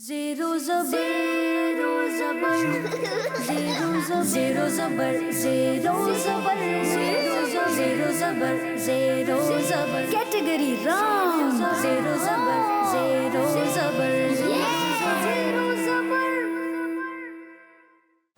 Zero zubber, zero zubber, zero zubber, zero zubber, zero zubber, zero zubber. Category wrong. Zero zubber, zero zubber, zero zubber.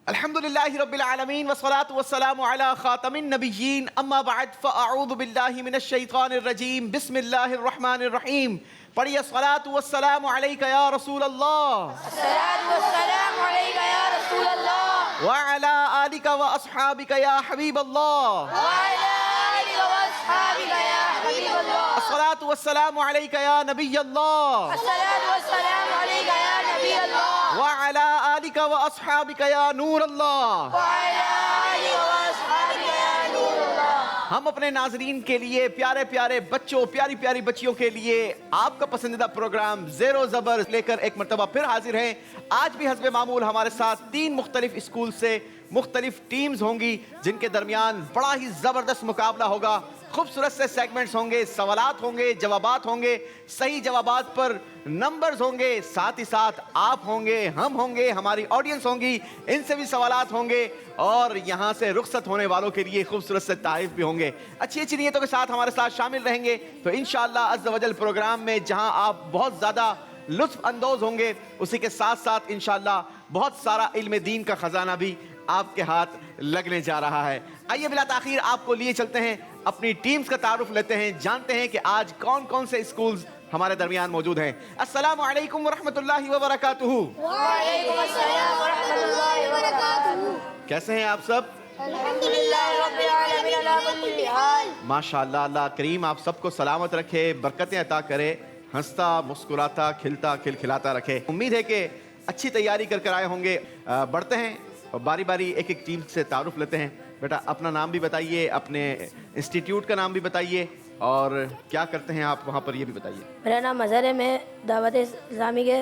अल्हम्दुलिल्लाहि रब्बिल आलमीन वस्सलातु वस्सलामु अला खातमिन नबिय्यीन अम्मा बाद फ़अऊज़ु बिल्लाहि मिनश शैतानिर रजीम बिस्मिल्लाहिर रहमानिर रहीम। पढ़िए सलातु वस्सलामु अलैका या रसूल अल्लाह अस्सलातु वस्सलामु अलैका या रसूल अल्लाह व अला आलिका व अस्हाबिका या हबीब अल्लाह व अला आलिका व अस्हाबिका या हबीब अल्लाह अस्सलातु वस्सलामु अलैका या नबी अल्लाह अस्सलातु वस्सलामु अलैका या नबी अल्लाह व अला आलिका व अस्हाबिका या नूर अल्लाह। व अला आलिका व अस्हाबिका या नूर अल्लाह। हम अपने नाजरीन के लिए, प्यारे प्यारे बच्चों, प्यारी प्यारी बच्चियों के लिए आपका पसंदीदा प्रोग्राम ज़ेरो ज़बर लेकर एक मरतबा फिर हाजिर हैं। आज भी हस्बे मामूल हमारे साथ 3 मुख्तलिफ स्कूल से मुख्तलिफ टीम्स होंगी जिनके दरमियान बड़ा ही ज़बरदस्त मुकाबला होगा। खूबसूरत से सेगमेंट्स होंगे, सवालात होंगे, जवाबात होंगे, सही जवाबात पर नंबर्स होंगे, साथ ही साथ आप होंगे, हम होंगे, हमारी ऑडियंस होंगी, इनसे भी सवालात होंगे और यहाँ से रुखसत होने वालों के लिए खूबसूरत से तारीफ भी होंगे। अच्छी अच्छी नीयतों के साथ हमारे साथ शामिल रहेंगे तो इंशाअल्लाह अज़्ज़ व जल प्रोग्राम में जहाँ आप बहुत ज़्यादा लुत्फ़ अंदोज होंगे, उसी के साथ साथ इंशाअल्लाह बहुत सारा इल्म दीन का ख़जाना भी आपके हाथ लगने जा रहा है। आइए बिला ताखीर आपको लिए चलते हैं, अपनी टीम्स का तारुफ लेते हैं, जानते हैं कि आज कौन कौन से स्कूल्स हमारे दरमियान मौजूद हैं। अस्सलामु अलैकुम व रहमतुल्लाहि व बरकातुहू। वालेकुम अस्सलाम व रहमतुल्लाहि व बरकातुहू। कैसे हैं आप सब? अल्हम्दुलिल्लाह रब्बिल आलमीन अला कुल्ली हाल। माशाअल्लाह, अल्लाह करीम आप सबको सलामत रखे, बरकतें अता करे, हंसता मुस्कुराता खिलता खिलखिलाता रखे। उम्मीद है कि अच्छी तैयारी कर कर आए होंगे। बढ़ते हैं और बारी बारी एक एक टीम से तारुफ लेते हैं। बेटा अपना नाम भी बताइए, अपने इंस्टीट्यूट का नाम भी बताइए और क्या करते हैं आप वहाँ पर ये भी बताइए। मेरा नाम अज़हर है। मैं दावत इस्लामी के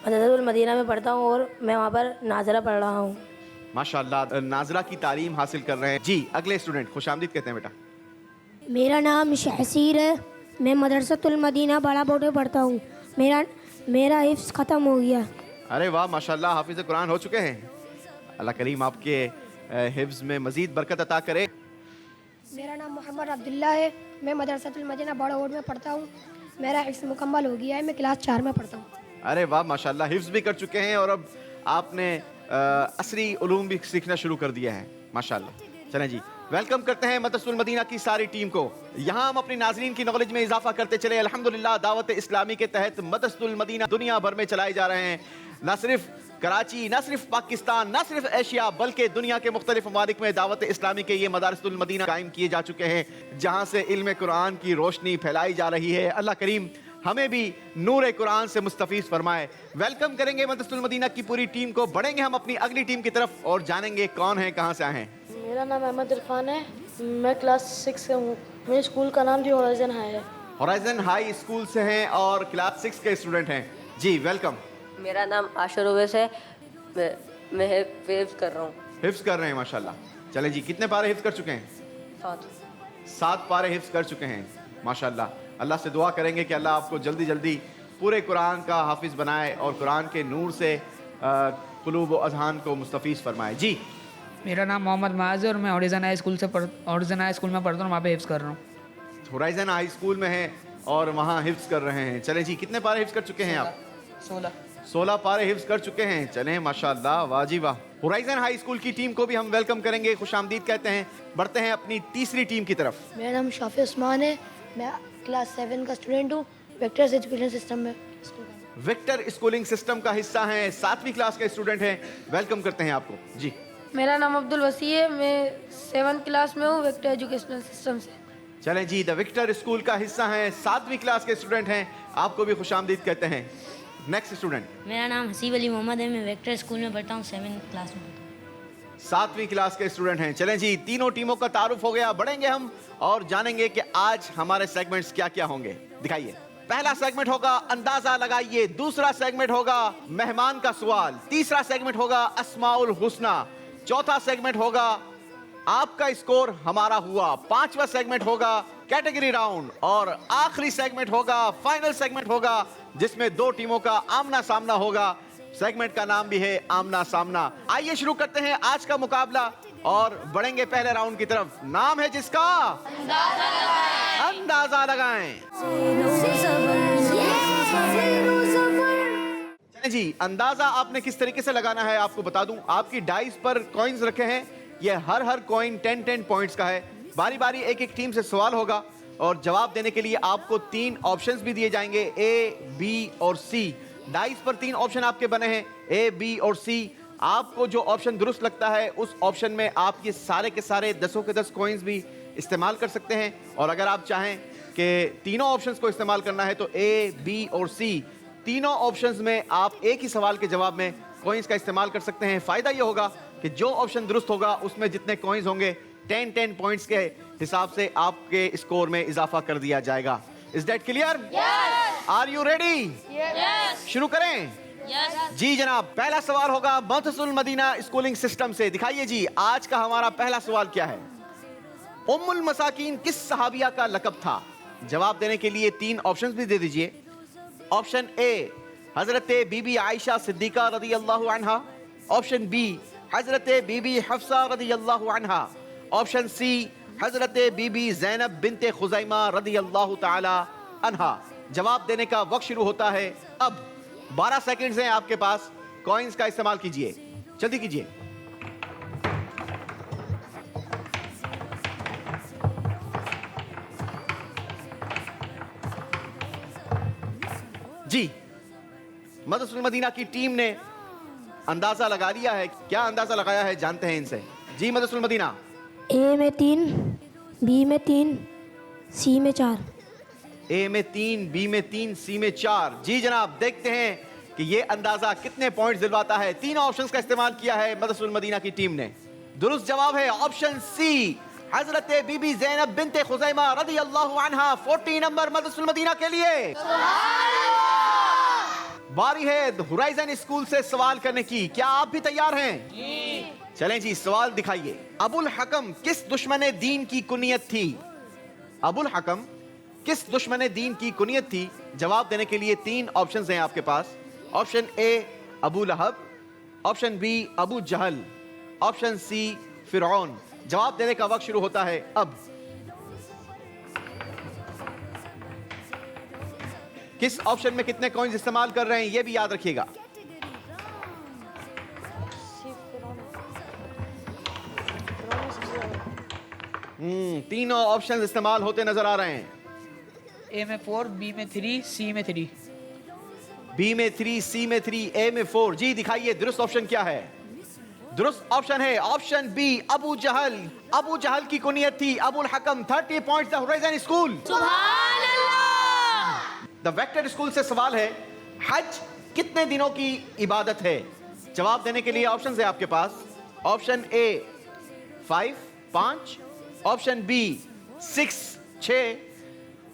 मदरसतुल मदीना में पढ़ता हूँ और मैं वहाँ पर नाज़रा पढ़ रहा हूँ। माशाअल्लाह, नाजरा की तालीम हासिल कर रहे हैं। जी अगले स्टूडेंट खुशामदीद कहते हैं बेटा। मेरा नाम शहसीर है। मैं मदरसतुल मदीना बड़ा बोटे पढ़ता हूँ। मेरा हिफ्ज़ ख़त्म हो गया। अरे वाह माशाअल्लाह, हाफिज़ कुरान हो चुके हैं। अल्लाह करीम आपके हिफ्ज़ में मज़ीद बरकत अता करे। मेरा नाम मोहम्मद अब्दुल्ला है। मैं मदरसतुल मदीना बड़ा बोर्ड में पढ़ता हूँ। मेरा हिफ्ज़ मुकम्मल हो गया है। मैं क्लास 4 में पढ़ता हूँ। अरे वाह माशाअल्लाह, हिफ्ज़ भी कर चुके हैं और अब आपने असरी उलूम भी सीखना शुरू कर दिया है माशाअल्लाह। चलें जी, वेलकम करते हैं मदरसतुल मदीना की सारी टीम को। यहाँ हम अपनी नाज़रीन की नॉलेज में इजाफा करते चले। अल्हम्दुलिल्लाह दावत इस्लामी के तहत मदरसतुल मदीना दुनिया भर में चलाए जा रहे हैं। न सिर्फ कराची, न सिर्फ पाकिस्तान, न सिर्फ एशिया बल्कि दुनिया के मुख्तलिफ ममालिक में दावत इस्लामी के ये मदरसतुल मदीना कायम किए जा चुके हैं जहाँ से इल्म कुरान की रोशनी फैलाई जा रही है। अल्लाह करीम हमें भी नूर कुरान से मुस्तफ़ीज़ फरमाए। वेलकम करेंगे मदरसतुल मदीना की पूरी टीम को। बढ़ेंगे हम अपनी अगली टीम की तरफ और जानेंगे कौन है, कहाँ से आए हैं। मेरा नाम अहमद इरफान है। मैं क्लास 6 से हूँ। मेरे स्कूल का नाम जो होराइजन हाई है। होराइजन हाई स्कूल से हैं और क्लास 6 के स्टूडेंट हैं। जी वेलकम। मेरा नाम आशर ओवैस है। मैं हिफ्ज़ कर रहा हूँ। हिफ्ज़ कर रहे हैं माशाल्लाह। चलें जी, कितने पारे हिफ्ज़ कर चुके हैं? 7 पारे हिफ्ज़ कर चुके हैं माशाल्लाह। अल्लाह से दुआ करेंगे कि अल्लाह आपको जल्दी जल्दी पूरे कुरान का हाफिज़ बनाए और कुरान के नूर से क़ुलूब व अज़हान को मुस्तफ़ीज़ फरमाए। जी मेरा नाम मोहम्मद माज है और मैं होराइजन हाई स्कूल में पढ़ता हूँ। वहाँ पे हिफ्ज़ कर रहा हूँ। होराइजन हाई स्कूल में हैं और वहाँ हिफ्ज़ कर रहे हैं। चलें जी, कितने पारे हिफ्ज़ कर चुके हैं आप? 16 पारे हिफ्ज़ कर चुके हैं। चलें माशाल्लाह, वाह जी वाह। होराइजन हाई स्कूल की टीम को भी हम वेलकम करेंगे, खुशामदीद कहते हैं। बढ़ते हैं अपनी तीसरी टीम की तरफ। मेरा नाम शाफी उस्मान है। मैं क्लास 7 का स्टूडेंट हूँ। वेक्टर्स एजुकेशन सिस्टम में विक्टर स्कूलिंग सिस्टम का हिस्सा हैं, 7वीं क्लास के स्टूडेंट हैं। वेलकम करते हैं आपको। जी मेरा नाम अब्दुल वसी है। मैं 7th क्लास में हूँ वेक्टर एजुकेशनल सिस्टम से। चलें जी, द विक्टर स्कूल का हिस्सा हैं, 7वीं क्लास के स्टूडेंट हैं। आपको भी खुशामदीद कहते हैं। Next student. मेरा नाम हसीब अली मोहम्मद है। मैं वेक्टर स्कूल में पढ़ता हूँ, 7th क्लास में। 7वीं क्लास के स्टूडेंट हैं। चलें जी, तीनों टीमों का तारुफ हो गया। बढ़ेंगे हम और जानेंगे कि आज हमारे सेगमेंट्स क्या क्या होंगे। दिखाइए। पहला सेगमेंट होगा अंदाजा लगाइए, दूसरा सेगमेंट होगा मेहमान का सवाल, तीसरा सेगमेंट होगा अस्माउल हुस्ना, चौथा सेगमेंट होगा आपका स्कोर हमारा हुआ, पांचवा सेगमेंट होगा कैटेगरी राउंड और आखिरी सेगमेंट होगा, फाइनल सेगमेंट होगा जिसमें 2 टीमों का आमना सामना होगा। सेगमेंट का नाम भी है आमना सामना। आइए शुरू करते हैं आज का मुकाबला और बढ़ेंगे पहले राउंड की तरफ। नाम है जिसका अंदाजा लगाएं। चलें जी, अंदाजा आपने किस तरीके से लगाना है आपको बता दूं। आपकी डाइस पर कॉइन्स रखे हैं, ये हर कॉइन 10-10 पॉइंट्स का है। बारी बारी एक एक टीम से सवाल होगा और जवाब देने के लिए आपको 3 ऑप्शंस भी दिए जाएंगे, ए, बी और सी। डाइस पर 3 ऑप्शन आपके बने हैं, ए, बी और सी। आपको जो ऑप्शन दुरुस्त लगता है उस ऑप्शन में आप ये सारे के सारे 10 के 10 कॉइन्स भी इस्तेमाल कर सकते हैं। और अगर आप चाहें कि तीनों ऑप्शंस को इस्तेमाल करना है तो ए, बी और सी तीनों ऑप्शंस में आप एक ही सवाल के जवाब में कॉइन्स का इस्तेमाल कर सकते हैं। फायदा ये होगा कि जो ऑप्शन दुरुस्त होगा उसमें जितने कॉइन्स होंगे 10-10 पॉइंट्स के हिसाब से आपके स्कोर में इजाफा कर दिया जाएगा। Is that clear? Are you ready? शुरू करें? जी जनाब, पहला सवाल होगा मदरसतुल मदीना स्कूलिंग सिस्टम से। दिखाइए जी, आज का हमारा पहला सवाल क्या है। उम्मुल मसाकीन किस सहाबिया का लक़ब था? जवाब देने के लिए 3 ऑप्शंस भी दे दीजिए। Option A Hazrat Bibi Ayesha Siddiqa रदी अल्लाहु अन्हा, ऑप्शन बी हजरत बीबी हफ्सा रदी अल्लाहु अन्हा, ऑप्शन सी हजरत बीबी ज़ैनब बिनते खुज़ैमा रदी अल्लाहु ताला अन्हा। जवाब देने का वक्त शुरू होता है अब। 12 सेकंड्स हैं आपके पास, कॉइन्स का इस्तेमाल कीजिए, जल्दी कीजिए। जी, मदरसतुल मदीना की टीम ने अंदाजा लगा लिया है। क्या अंदाजा लगाया है जानते हैं इनसे। जी मदरसतुल मदीना। ए में 3, बी में 3, सी में 4। ए में 3, बी में 3, सी में 4। जी जनाब, देखते हैं कि ये अंदाजा कितने पॉइंट्स दिलवाता है। 3 ऑप्शंस का इस्तेमाल किया है मदरसतुल मदीना की टीम ने। दुरुस्त जवाब है ऑप्शन सी हजरत बीबी ज़ैनब बिनते खुज़ैमा रदी अल्लाहु अन्हा। 40 नंबर मदरसतुल मदीना के लिए। बारी है होराइजन स्कूल से सवाल करने की। क्या आप भी तैयार हैं? चलें जी, सवाल दिखाइए। अबुल हकम किस दुश्मन दीन की कुनियत थी? अबुल हकम किस दुश्मन दीन की कुनियत थी? जवाब देने के लिए 3 ऑप्शंस हैं आपके पास। Option A Abu Lahab, option B Abu Jahl, option C Firaun. जवाब देने का वक्त शुरू होता है अब। किस ऑप्शन में कितने कॉइन्स इस्तेमाल कर रहे हैं ये भी याद रखिएगा। तीनों ऑप्शन इस्तेमाल होते नजर आ रहे हैं। ए में 4, बी में 3, सी में 3। बी में 3, सी में 3, ए में 4। जी दिखाइए दुरुस्त ऑप्शन क्या है। दुरुस्त ऑप्शन है option B Abu Jahl. Abu Jahl की कुनियत थी Abul Hakam. 30 points the horizon school. सुभान अल्लाह। द वेक्टर स्कूल से सवाल है, हज कितने दिनों की इबादत है? जवाब देने के लिए ऑप्शन है आपके पास। Option A 5, option B 6,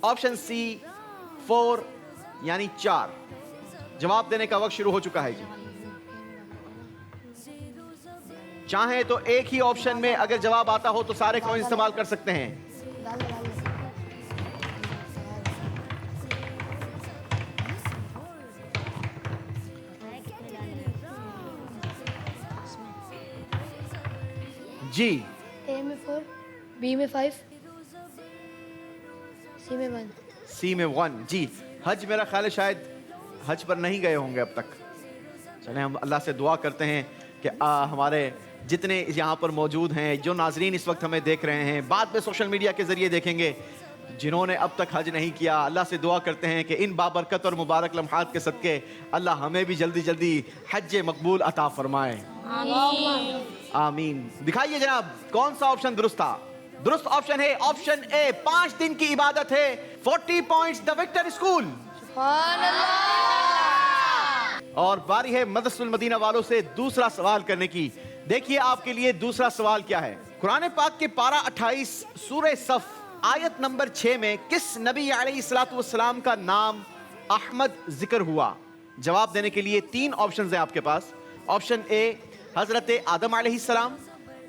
option C 4 यानी 4। जवाब देने का वक्त शुरू हो चुका है जी। चाहे तो एक ही ऑप्शन में अगर जवाब आता हो तो सारे कॉइन इस्तेमाल कर सकते हैं। जी, ए में 4, बी में 5, सी में 1। सी में 1। जी, हज मेरा ख्याल है शायद हज पर नहीं गए होंगे अब तक। चलें हम अल्लाह से दुआ करते हैं कि हमारे जितने यहाँ पर मौजूद हैं, जो नाजरीन इस वक्त हमें देख रहे हैं, बाद में सोशल मीडिया के ज़रिए देखेंगे, जिन्होंने अब तक हज नहीं किया, अल्लाह से दुआ करते हैं कि इन बाबरकत और मुबारक लम्हात के सदके अल्लाह हमें भी जल्दी जल्दी हज मकबूल अता फरमाए। आमीन। दिखाइए जनाब कौन सा ऑप्शन दुरुस्त था। दुरुस्त ऑप्शन है ऑप्शन ए 5 दिन की इबादत है। 40 पॉइंट्स द विक्टर स्कूल। सुभान अल्लाह। और बारी है मदरसतुल मदीना वालों से दूसरा सवाल करने की। देखिए आपके लिए दूसरा सवाल क्या है। कुरान पाक के पारा 28 सूरह सफ आयत नंबर 6 में किस नबी अलैहिस्सलातु वस्सलाम का नाम अहमद जिक्र हुआ? जवाब देने के लिए 3 ऑप्शंस हैं आपके पास। ऑप्शन ए हजरत आदम अलैहिस्सलाम,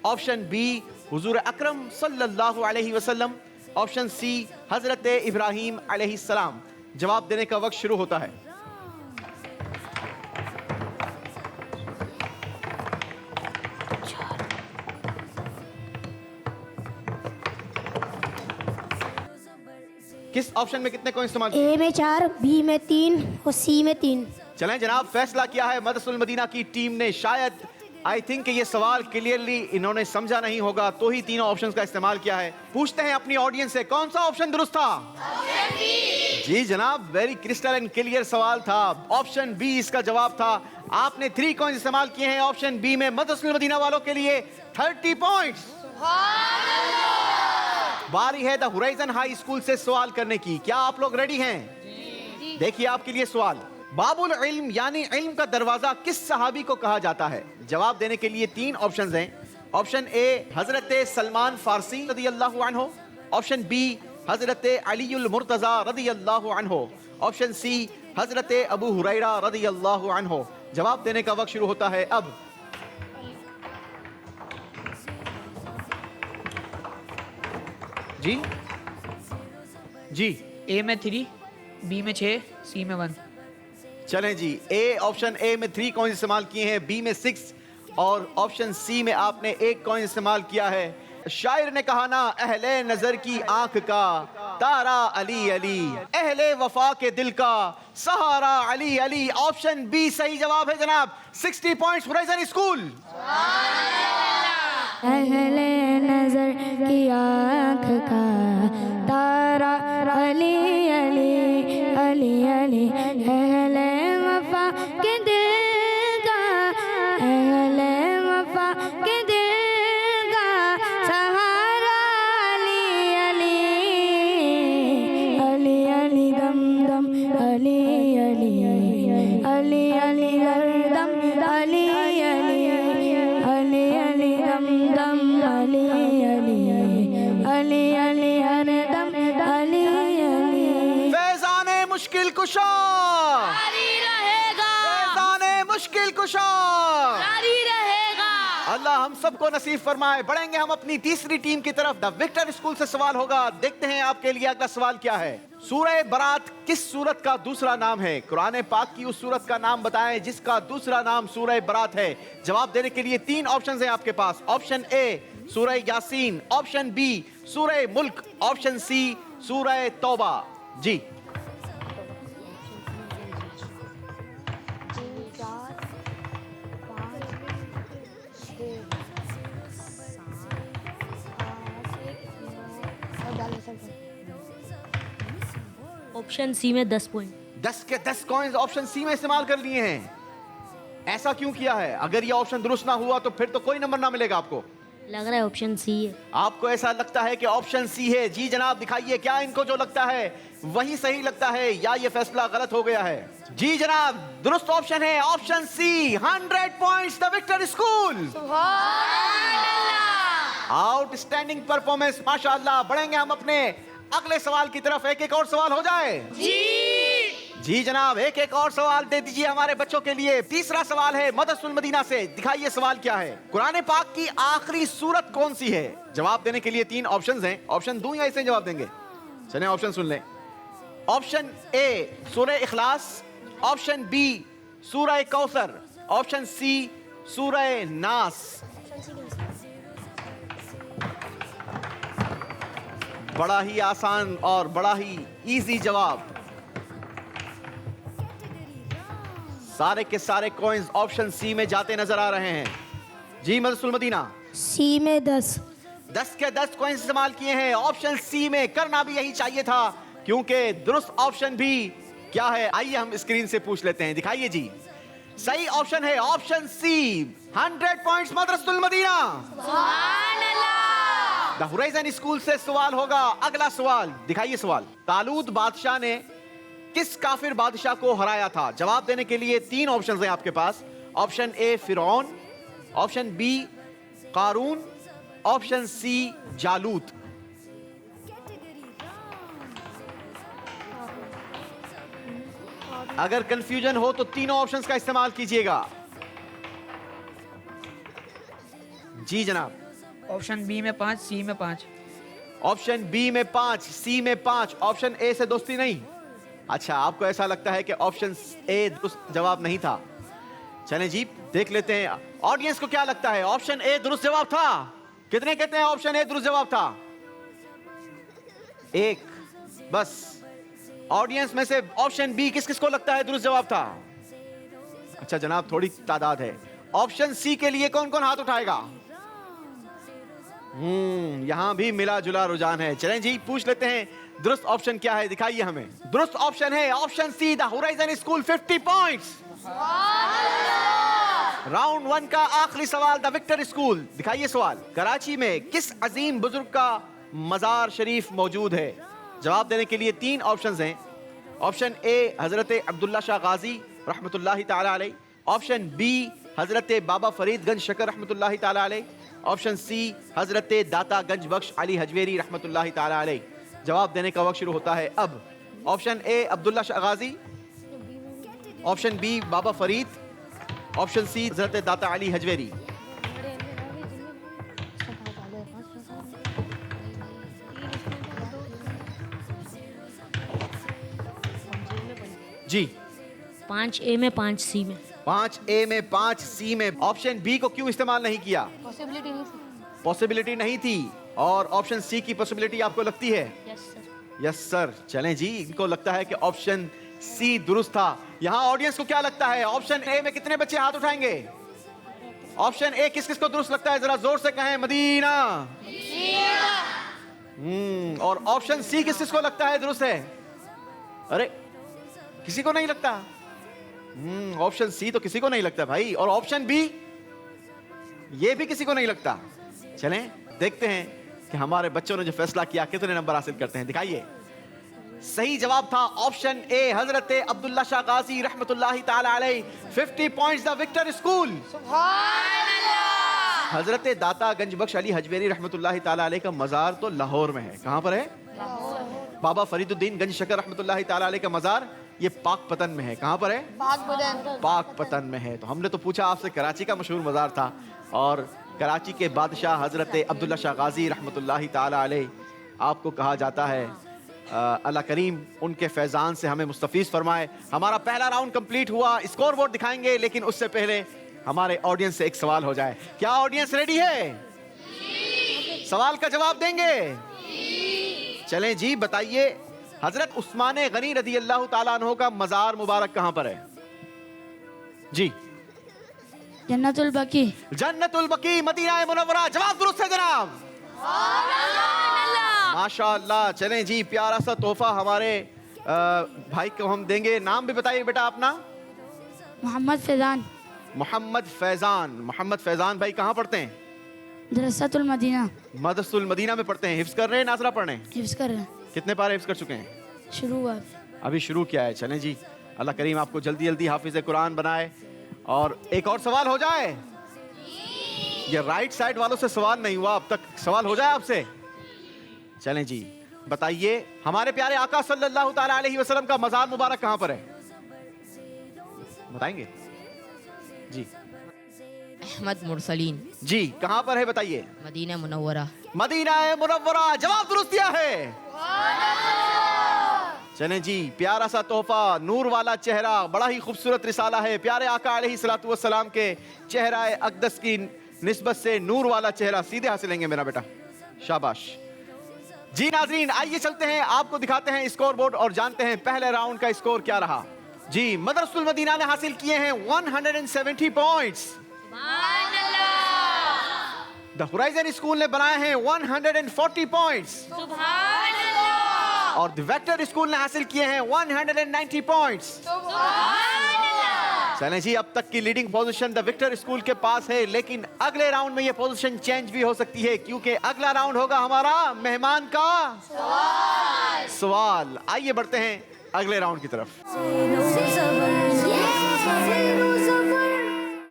ऑप्शन बी हुजूर अकरम सल्लल्लाहु अलैहि वसल्लम, ऑप्शन सी हजरत इब्राहीम अलैहिस्सलाम। जवाब देने का वक्त शुरू होता है। किस ऑप्शन में कितने कॉइन इस्तेमाल किए? ए में 4, बी में 3 और सी में 3। चलें जनाब, फैसला किया है मदरसतुल मदीना की टीम ने। शायद आई थिंक ये सवाल क्लियरली इन्होंने समझा नहीं होगा, तो ही तीनों ऑप्शंस का इस्तेमाल किया है। पूछते हैं अपनी ऑडियंस से, कौन सा ऑप्शन दुरुस्त था? जी जनाब, वेरी क्रिस्टल एंड क्लियर सवाल था। ऑप्शन बी इसका जवाब था। आपने 3 कॉइन इस्तेमाल किए हैं ऑप्शन बी में। मदरसतुल मदीना वालों के लिए 30 पॉइंट्स। बारी है द होराइजन हाई स्कूल से सवाल करने की। क्या आप लोग रेडी हैं? देखिए आपके लिए सवाल, बाबुल इल्म यानी इल्म का दरवाजा किस सहाबी को कहा जाता है? जवाब देने के लिए 3 ऑप्शंस हैं। ऑप्शन ए हजरत सलमान फारसी रदी अल्लाहु अन्हु, ऑप्शन बी हजरत अलीउल मुर्तजा रदी अल्लाहु अन्हु, ऑप्शन सी हजरत अबू हुरैरा रदी अल्लाहु अन्हु। जवाब देने का वक्त शुरू होता है अब। जी जी, ए में 3, बी में 6, सी में 1। चलें जी, ऑप्शन ए में 3 कॉइन इस्तेमाल किए हैं, बी में 6 और ऑप्शन सी में आपने 1 कॉइन इस्तेमाल किया है। शायर ने कहा ना, अहले नजर की आंख का तारा अली अली, अहले वफा के दिल का सहारा अली अली। ऑप्शन बी सही जवाब है जनाब। 60 पॉइंट्स होराइजन स्कूल। अहले नजर की आँख का तारा अली अली अली अली, अहले वफा के दिल का, अहले वफा के दिल का सहारा अली अली अली अली दम दम अली अली अली अली दम अली अली अली अली दम दम अली अली अली अली हर दम अली अली। फैजाने मुश्किल कुशा जारी रहेगा, फैजाने मुश्किल कुशा जारी रहेगा। अल्लाह हम सबको नसीब फरमाए। बढ़ेंगे हम अपनी तीसरी टीम की तरफ। द विक्टर स्कूल से सवाल होगा। देखते हैं आपके लिए अगला सवाल क्या है। सूरह बरात किस सूरत का दूसरा नाम है? कुरान पाक की उस सूरत का नाम बताएं जिसका दूसरा नाम सूरह बरात है। जवाब देने के लिए 3 ऑप्शंस हैं आपके पास। ऑप्शन ए सूरह यासीन, ऑप्शन बी सूरह मुल्क, ऑप्शन सी सूरह तौबा। जी ऑप्शन सी में 10 पॉइंट। 10 के 10 कॉइंस ऑप्शन सी में इस्तेमाल कर लिए हैं। ऐसा क्यों किया है? अगर ये ऑप्शन दुरुस्त ना हुआ तो फिर तो कोई नंबर ना मिलेगा आपको। लग रहा है ऑप्शन सी है। आपको ऐसा लगता है कि ऑप्शन सी है? जी जनाब, दिखाइए क्या इनको जो लगता है वही सही लगता है या ये फैसला गलत हो गया है? जी जनाब, दुरुस्त ऑप्शन है option C. 100 points the victor school. Outstanding performance, माशाअल्लाह। बढ़ेंगे हम अपने अगले सवाल की तरफ। एक और सवाल हो जाए। जी जनाब, एक और सवाल दे दीजिए हमारे बच्चों के लिए। तीसरा सवाल है मदरसतुल मदीना से। दिखाइए सवाल क्या है। कुरान पाक की आखिरी सूरत कौन सी है? जवाब देने के लिए 3 ऑप्शंस हैं। ऑप्शन दूं या ऐसे जवाब देंगे? चलें ऑप्शन सुन लें। ऑप्शन ए सूरह इखलास, ऑप्शन बी सूरह कौसर, ऑप्शन सी सूरह नास। बड़ा ही आसान और बड़ा ही इजी जवाब। सारे के सारे कॉइंस ऑप्शन सी में जाते नजर आ रहे हैं। जी मदरसतुल मदीना, सी में 10। 10 के 10 कॉइंस इस्तेमाल किए हैं ऑप्शन सी में। करना भी यही चाहिए था क्योंकि दुरुस्त ऑप्शन भी क्या है, आइए हम स्क्रीन से पूछ लेते हैं। दिखाइए जी, सही ऑप्शन है option C. 100 points Madrasatul Madina. The horizon school से सवाल होगा। अगला सवाल, दिखाइए सवाल। तालूत बादशाह ने किस काफिर बादशाह को हराया था? जवाब देने के लिए 3 ऑप्शंस हैं आपके पास। ऑप्शन ए फिरौन, ऑप्शन बी कारून, ऑप्शन सी जालूत। अगर कंफ्यूजन हो तो तीनों ऑप्शंस का इस्तेमाल कीजिएगा। जी जनाब। ऑप्शन बी में 5, सी में 5। ऑप्शन बी में 5, सी में 5। ऑप्शन ए से दोस्ती नहीं? अच्छा, आपको ऐसा लगता है कि ऑप्शन ए दुरुस्त जवाब नहीं था। चलें जी, देख लेते हैं ऑडियंस को क्या लगता है। ऑप्शन ए दुरुस्त जवाब था। कितने कहते हैं ऑप्शन ए दुरुस्त जवाब था? 1 बस ऑडियंस में से ऑप्शन बी किस किस को लगता है दुरुस्त जवाब था? अच्छा जनाब, थोड़ी तादाद है। ऑप्शन सी के लिए कौन कौन हाथ उठाएगा? यहां भी मिला जुला रुझान है। चलें जी, पूछ लेते हैं दुरुस्त ऑप्शन क्या है, दिखाइए हमें। दुरुस्त ऑप्शन है option C, the horizon school 50 points. Round 1 का आखिरी सवाल, द विक्टर स्कूल। दिखाइए सवाल, कराची में किस अजीम बुजुर्ग का मजार शरीफ मौजूद है? जवाब देने के लिए 3 ऑप्शंस हैं। ऑप्शन ए हजरत अब्दुल्ला शाह गाजी रहमतुल्लाहि ताला अलैह, ऑप्शन बी हजरत बाबा फरीदगंज शकर रहमतुल्लाहि ताला अलैह, ऑप्शन सी हजरत दाता गंज बख्श अली हजवेरी रहमतुल्लाहि ताला अलैह। जवाब देने का वक्त शुरू होता है अब। Option A Abdullah Shah Ghazi, option B Baba Farid, option C Hazrat Data Ali Hajvery. Ji 5A में 5C में। 5A में 5C में। ऑप्शन बी को क्यों इस्तेमाल नहीं किया? पॉसिबिलिटी नहीं थी। पॉसिबिलिटी नहीं थी। और ऑप्शन सी की पॉसिबिलिटी आपको लगती है? Yes sir. Yes sir. चलें जी, इनको लगता है कि ऑप्शन सी दुरुस्त था। यहां ऑडियंस को क्या लगता है? ऑप्शन ए में कितने बच्चे हाथ उठाएंगे? ऑप्शन ए किस किस को दुरुस्त लगता है? जरा जोर से कहें, मदीना। और ऑप्शन सी किस किस को लगता है दुरुस्त है? अरे किसी को नहीं लगता। ऑप्शन सी तो किसी को नहीं लगता भाई। और ऑप्शन बी, ये भी किसी को नहीं लगता। चलें देखते हैं कि हमारे बच्चों ने जो फैसला किया कितने नंबर हासिल करते हैं। दिखाइए, सही जवाब था ऑप्शन ए हजरत अब्दुल्ला शाह गाजी रहमतुल्लाहि ताला अलैह, 50 पॉइंट्स, द विक्टर स्कूल। हजरत दाता गंज बख्श अली हजवेरी रहमतुल्लाहि ताला अलैह का मजार तो लाहौर में है। कहां पर है? बाबा फरीदुद्दीन गंज शकर रहमतुल्लाहि ताला अलैह का मजार ये पाकपतन में है। कहां पर है? पाकपतन में है। तो हमने तो पूछा आपसे, कराची का मशहूर मजार था और कराची के बादशाह हजरत अब्दुल्ला शाह गाजी रहमतुल्लाहि ताला अलैह, आपको कहा जाता है अल्लाह करीम उनके फैजान से हमें मुस्तफीज फरमाए। हमारा पहला राउंड कंप्लीट हुआ। स्कोर बोर्ड दिखाएंगे, लेकिन उससे पहले हमारे ऑडियंस से एक सवाल हो जाए। क्या ऑडियंस रेडी है? सवाल का जवाब देंगे? चलें जी, बताइए हजरत उस्मान गनी रदी अल्लाह ताला अन्हु का मजार मुबारक कहां पर है? जी जन्नतुल बकी। जन्नतुल बकी, मदीना मुनव्वरा। जवाब दुरुस्त है जनाब, माशाअल्लाह। चलें जी, प्यारा सा तोहफा हमारे भाई को हम देंगे। नाम भी बताइए बेटा अपना। मोहम्मद फैजान। मोहम्मद फैजान। मोहम्मद फैजान भाई कहाँ पढ़ते हैं? दरसतुल मदीना। मदरसतुल मदीना में पढ़ते हैं। हिफ्ज कर रहे हैं, नाज़रा पढ़ रहे हैं? हिफ्ज कर रहे हैं। कितने पारे हिफ्ज कर चुके हैं? शुरू हुआ अभी शुरू किया है। चलें जी, अल्लाह करीम आपको जल्दी जल्दी हाफिज़ कुरान बनाए। और एक और सवाल हो जाए। ये राइट साइड वालों से सवाल नहीं हुआ अब तक, सवाल हो जाए आपसे। चलें जी, बताइए हमारे प्यारे आका सल्लल्लाहु ताला अलैहि वसल्लम का मजार मुबारक कहां पर है? बताएंगे जी। अहमद मुरसलीन। जी कहां पर है बताइए? मदीना मुनव्वरा। मदीना मुनव्वरा। जवाब दुरुस्त दिया है। चलें जी, प्यारा सा तोहफा, नूर वाला चेहरा, बड़ा ही खूबसूरत रिसाला है। प्यारे आका अलैहिस्सलातु वस्सलाम के चेहरा अक़दस की निस्बत से नूर वाला चेहरा सीधे हासिलेंगे मेरा बेटा, शाबाश जी। नाज़रीन आइए चलते हैं, आपको दिखाते हैं स्कोर बोर्ड और जानते हैं पहले राउंड का स्कोर क्या रहा। जी, मदरसतुल मदीना ने हासिल किए हैं 170 पॉइंट्स। द होराइजन स्कूल ने बनाए हैं 140 पॉइंट्स। और द वेक्टर स्कूल ने हासिल किए हैं 190 पॉइंट्स। चलें जी, अब तक की leading position the victor school के पास है, लेकिन अगले राउंड में ये पोजीशन चेंज भी हो सकती है, क्योंकि अगला राउंड होगा हमारा मेहमान का सवाल। आइए बढ़ते हैं अगले राउंड की तरफ।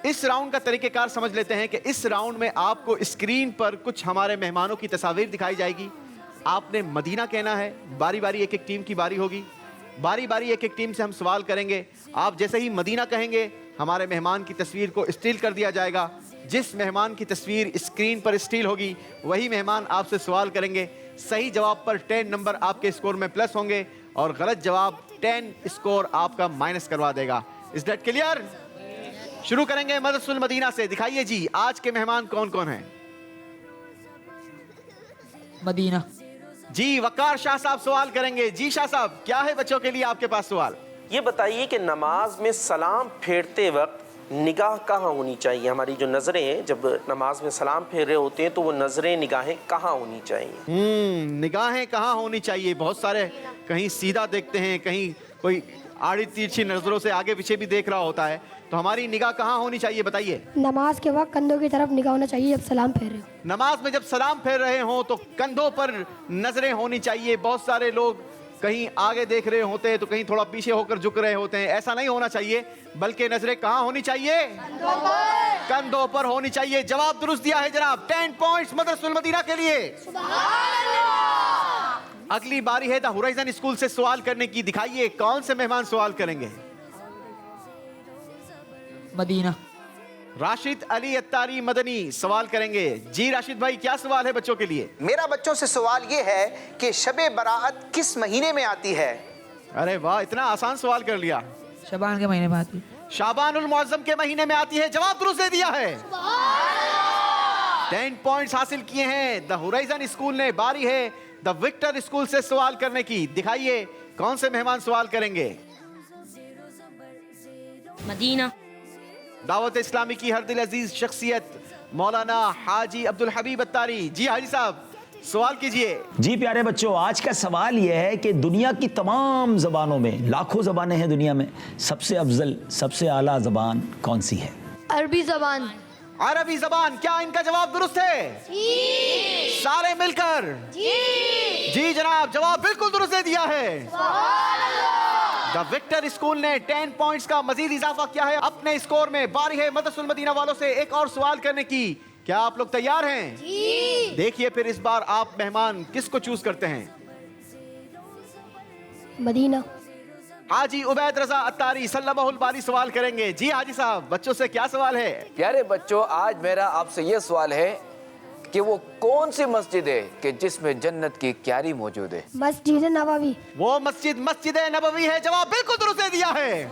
इस राउंड का तरीकेकार समझ लेते हैं कि इस राउंड में आपको स्क्रीन पर कुछ हमारे मेहमानों की तस्वीर दिखाई जाएगी। आपने मदीना कहना है, बारी बारी एक एक टीम की बारी होगी, बारी बारी एक एक टीम से हम सवाल करेंगे। आप जैसे ही मदीना कहेंगे, हमारे मेहमान की तस्वीर को स्टील कर दिया जाएगा। जिस मेहमान की तस्वीर स्क्रीन पर स्टील होगी वही मेहमान आपसे सवाल करेंगे। सही जवाब पर 10 नंबर आपके स्कोर में प्लस होंगे और गलत जवाब 10 स्कोर आपका माइनस करवा देगा। Is that clear? शुरू करेंगे मदरसतुल मदीना से। दिखाइए जी, आज के मेहमान कौन कौन हैं? मदीना। जी वकार शाह साहब सवाल करेंगे। जी शाह साहब, क्या है बच्चों के लिए आपके पास सवाल? ये बताइए कि नमाज में सलाम फेरते वक्त निगाह कहाँ होनी चाहिए? हमारी जो नज़रें हैं जब नमाज में सलाम फेर रहे होते हैं तो वो नज़रें निगाहें कहाँ होनी चाहिए? निगाहें कहाँ होनी चाहिए? बहुत सारे कहीं सीधा देखते हैं, कहीं कोई आड़ी तिरछी नजरों से आगे पीछे भी देख रहा होता है, तो हमारी निगाह कहाँ होनी चाहिए बताइए? नमाज के वक्त कंधों की तरफ निगाह होना चाहिए जब सलाम फेर रहे हो। नमाज में जब सलाम फेर रहे हो तो कंधों पर नजरें होनी चाहिए। बहुत सारे लोग कहीं आगे देख रहे होते हैं तो कहीं थोड़ा पीछे होकर झुक रहे होते हैं, ऐसा नहीं होना चाहिए, बल्कि नजरें कहाँ होनी चाहिए? कंधों पर होनी चाहिए। जवाब दुरुस्त दिया है जनाब। 10 पॉइंट्स मदरसतुल मदीना के लिए। अगली बारी है द होराइजन स्कूल से सवाल करने की। दिखाइए कौन से मेहमान सवाल करेंगे। मदीना। राशिद अली अत्तारी मदनी सवाल करेंगे। जी राशिद भाई, क्या सवाल है बच्चों के लिए? मेरा बच्चों से सवाल ये है कि शबे बराअत किस महीने में आती है? अरे वाह, इतना आसान सवाल कर लिया। शबान के महीने में आती। शाबानुल मुअज्जम के महीने में आती है। जवाब दुरुस्त दे दिया है। 10 पॉइंट्स हासिल किए हैं द होराइजन स्कूल ने। बारी है द विक्टर स्कूल से सवाल करने की। दिखाइए कौन से मेहमान सवाल करेंगे। मदीना। दावत इस्लामी की हर दिल अजीज शख्सियत मौलाना हाजी अब्दुल हबीब अत्तारी। जी हाजी साहब, सवाल कीजिए। जी प्यारे बच्चों, आज का सवाल यह है कि दुनिया की तमाम ज़बानों में, लाखों ज़बानें हैं दुनिया में, सबसे अफजल सबसे आला ज़बान कौन सी है? अरबी ज़बान। अरबी ज़बान। क्या इनका जवाब दुरुस्त है? जी। सारे मिलकर? जी। जी जनाब, जवाब बिल्कुल दुरुस्त दे दिया है। द विक्टर स्कूल ने 10 पॉइंट्स का मजीद इजाफा किया है अपने स्कोर में। बारी है मदरसतुल मदीना वालों से एक और सवाल करने की। क्या आप लोग तैयार हैं? जी। देखिए फिर इस बार आप मेहमान किसको चूज करते हैं। मदीना। हाजी उबैद रजा अत्तारी सल्लल्लाहुल बारी सवाल करेंगे। जी हाजी साहब, बच्चों से क्या सवाल है? प्यारे बच्चों, आज मेरा आपसे ये सवाल है कि वो कौन सी मस्जिद है कि जिसमें जन्नत की क्यारी मौजूद है? मस्जिद नबवी। वो मस्जिद मस्जिद नबवी है। जवाब बिल्कुल दुरुस्त दे दिया है।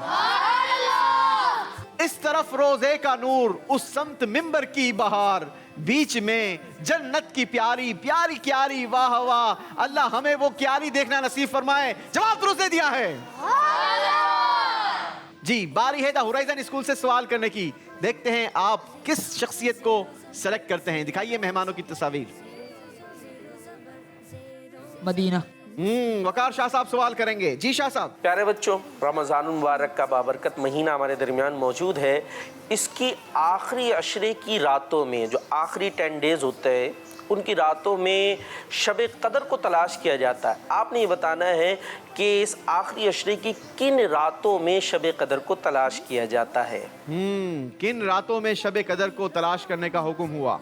इस तरफ रोजे का नूर, उस समत मिंबर की बहार, बीच में जन्नत की प्यारी प्यारी क्यारी। वाह वाह, अल्लाह हमें वो क्यारी देखना नसीब फरमाए। जवाब दुरुस्त दे दिया है। जी बारी है द होराइजन स्कूल से सवाल करने की। देखते हैं आप किस शख्सियत को सेलेक्ट करते हैं। दिखाइए मेहमानों की तस्वीर। मदीना। वकार शाह साहब सवाल करेंगे। जी शाह साहब। प्यारे बच्चों, रमज़ान मुबारक का बाबरकत महीना हमारे दरमियान मौजूद है। इसकी आखिरी अशरे की रातों में, जो आखिरी 10 डेज होते हैं, उनकी रातों में शब कदर को तलाश किया जाता है। आपने ये बताना है कि इस आखिरी अशरे की किन रातों में शब कदर को तलाश किया जाता है। किन रातों में शब कदर को तलाश करने का हुक्म हुआ?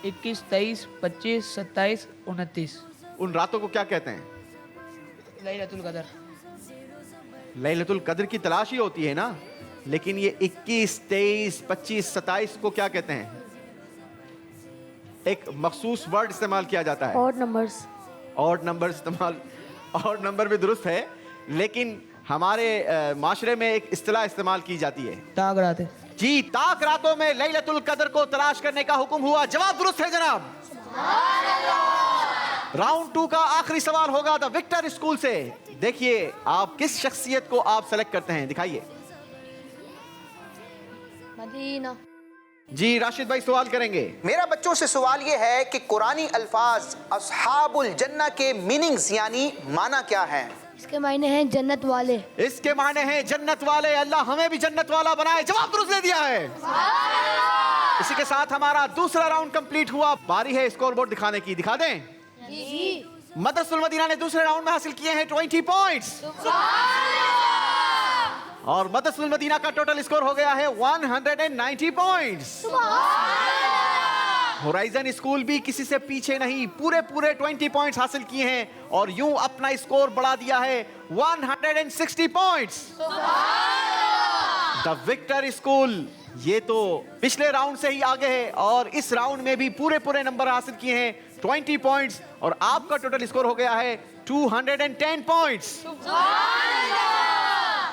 21, 23, 25, 27, 29। उन रातों को क्या कहते हैं? लैलतुल कदर। लैलतुल कदर की तलाश ही होती है ना, लेकिन ये 21, 23, 25, 27 को क्या कहते हैं? एक मखसूस वर्ड इस्तेमाल किया जाता है। Odd numbers. ऑड नंबर इस्तेमाल, ऑड नंबर भी दुरुस्त है, लेकिन हमारे माशरे में एक इस्तिलाह इस्तेमाल की जाती है, ताक रात। जी, ताक रातों में लैलतुल कदर को तलाश करने का हुक्म हुआ। जवाब दुरुस्त है जनाब। राउंड 2 का आखिरी सवाल होगा द विक्टर स्कूल से। देखिए आप किस शख्सियत को आप सेलेक्ट करते हैं। दिखाइए। मदीना। जी राशिद भाई सवाल करेंगे। मेरा बच्चों से सवाल ये है कि कुरानी अल्फाज अस्हाबुल जन्ना के मीनिंग्स यानी माना क्या है? इसके मायने हैं जन्नत वाले। इसके मायने हैं जन्नत वाले। अल्लाह हमें भी जन्नत वाला बनाए। जवाब दुरुस्त दे दिया है। इसी के साथ हमारा दूसरा राउंड कंप्लीट हुआ। बारी है स्कोरबोर्ड दिखाने की। दिखा दें। जी। मदरसतुल मदीना ने दूसरे राउंड में हासिल किए हैं 20 पॉइंट्स और मदरसतुल मदीना का टोटल स्कोर हो गया है 190 पॉइंट्स। होराइजन स्कूल भी किसी से पीछे नहीं, पूरे 20 पॉइंट्स हासिल किए हैं और यूं अपना स्कोर बढ़ा दिया है 160 पॉइंट्स। द विक्टर स्कूल ये तो पिछले राउंड से ही आगे है और इस राउंड में भी पूरे नंबर हासिल किए हैं 20 पॉइंट्स और आपका टोटल स्कोर हो गया है 210 पॉइंट्स।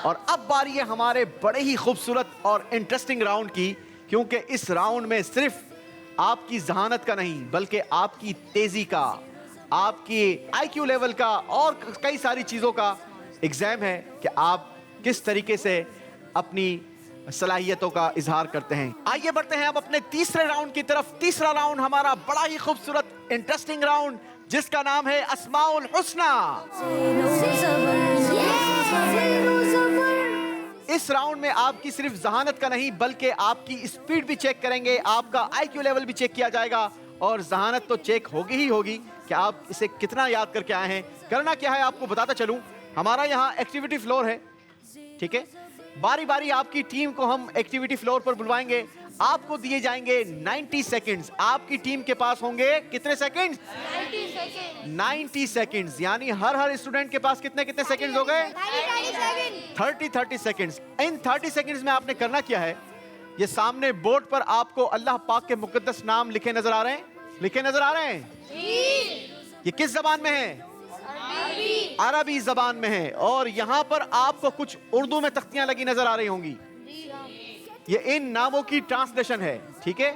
और अब बारी है हमारे बड़े ही खूबसूरत और इंटरेस्टिंग राउंड की, क्योंकि इस राउंड में सिर्फ आपकी जहानत का नहीं बल्कि आपकी तेजी का, आपकी IQ लेवल का और कई सारी चीजों का एग्जाम है कि आप किस तरीके से अपनी सलाहियतों का इजहार करते हैं। आइए बढ़ते हैं अब अपने तीसरे राउंड की तरफ। तीसरा राउंड हमारा बड़ा ही खूबसूरत इंटरेस्टिंग राउंड जिसका नाम है अस्माउल हुस्ना। इस राउंड में आपकी सिर्फ जहानत का नहीं बल्कि आपकी स्पीड भी चेक करेंगे, आपका IQ लेवल भी चेक किया जाएगा और जहानत तो चेक होगी ही होगी कि आप इसे कितना याद करके आए हैं। करना क्या है आपको बताता चलूं, हमारा यहाँ एक्टिविटी फ्लोर है, ठीक है। बारी बारी आपकी टीम को हम एक्टिविटी फ्लोर पर बुलवाएंगे। आपको दिए जाएंगे 90 सेकंड्स। आपकी टीम के पास होंगे कितने सेकंड्स? 90 सेकंड्स। यानी हर स्टूडेंट के पास कितने कितने सेकंड्स हो गए? 30 सेकंड्स। इन 30 सेकंड्स में आपने करना क्या है, ये सामने बोर्ड पर आपको अल्लाह पाक के मुकद्दस नाम लिखे नजर आ रहे हैं, लिखे नजर आ रहे हैं। ये किस जबान में है? अरबी जबान में है। और यहाँ पर आपको कुछ उर्दू में तख्तियां लगी नजर आ रही होंगी, ये इन नामों की ट्रांसलेशन है, ठीक है।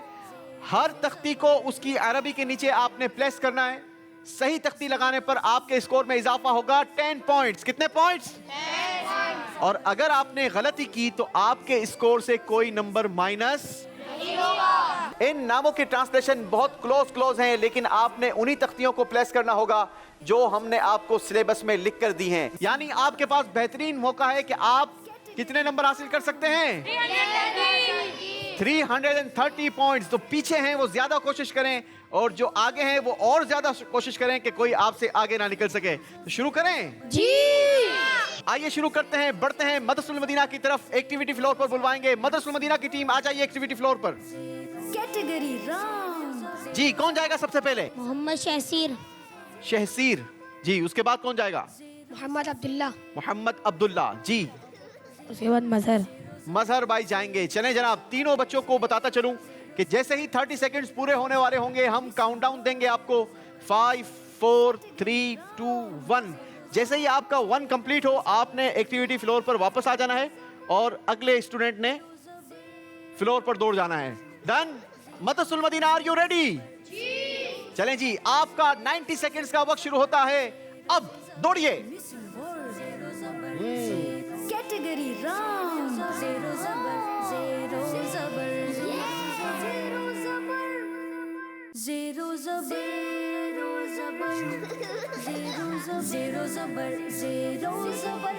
हर तख्ती को उसकी अरबी के नीचे आपने प्लेस करना है। सही तख्ती लगाने पर आपके स्कोर में इजाफा होगा 10 पॉइंट्स। कितने पॉइंट्स? 10 और अगर आपने गलती की तो आपके स्कोर से कोई नंबर माइनस नहीं होगा। इन नामों की ट्रांसलेशन बहुत क्लोज हैं, लेकिन आपने उन्हीं तख्तियों को प्लेस करना होगा जो हमने आपको सिलेबस में लिख कर दी हैं। यानी आपके पास बेहतरीन मौका है कि आप कितने नंबर हासिल कर सकते हैं? 330 पॉइंट्स। तो पीछे हैं वो ज्यादा कोशिश करें और जो आगे हैं वो और ज्यादा कोशिश करें कि कोई आपसे आगे ना निकल सके। तो शुरू करें जी। आइए शुरू करते हैं, बढ़ते हैं मदरसुल मदीना की तरफ। एक्टिविटी फ्लोर पर बुलवाएंगे मदरसुल मदीना की टीम। आ जाइए एक्टिविटी फ्लोर पर। Category round. जी कौन जाएगा सबसे पहले? मोहम्मद शहसीर। शहसीर जी। उसके बाद कौन जाएगा? मोहम्मद अब्दुल्ला। मोहम्मद अब्दुल्ला जी। उसके बाद मजहर। मजहर भाई जाएंगे। चलें जनाब, तीनों बच्चों को बताता चलूं कि जैसे ही 30 सेकंड्स पूरे होने वाले होंगे हम काउंटडाउन देंगे आपको। 5 4 3 2 1। जैसे ही आपका 1 कंप्लीट हो आपने एक्टिविटी फ्लोर पर वापस आ जाना है और अगले स्टूडेंट ने फ्लोर पर दौड़ जाना है। Done? Madrasul Madina are you ready? चलें जी, आपका 90 सेकंड्स का वक्त शुरू होता है। अब दौड़िए। Category round. ज़ेरो ज़बर ज़ेरो ज़बर ज़ेरो ज़बर ज़ेरो ज़बर ज़ेरो ज़बर ज़ेरो ज़बर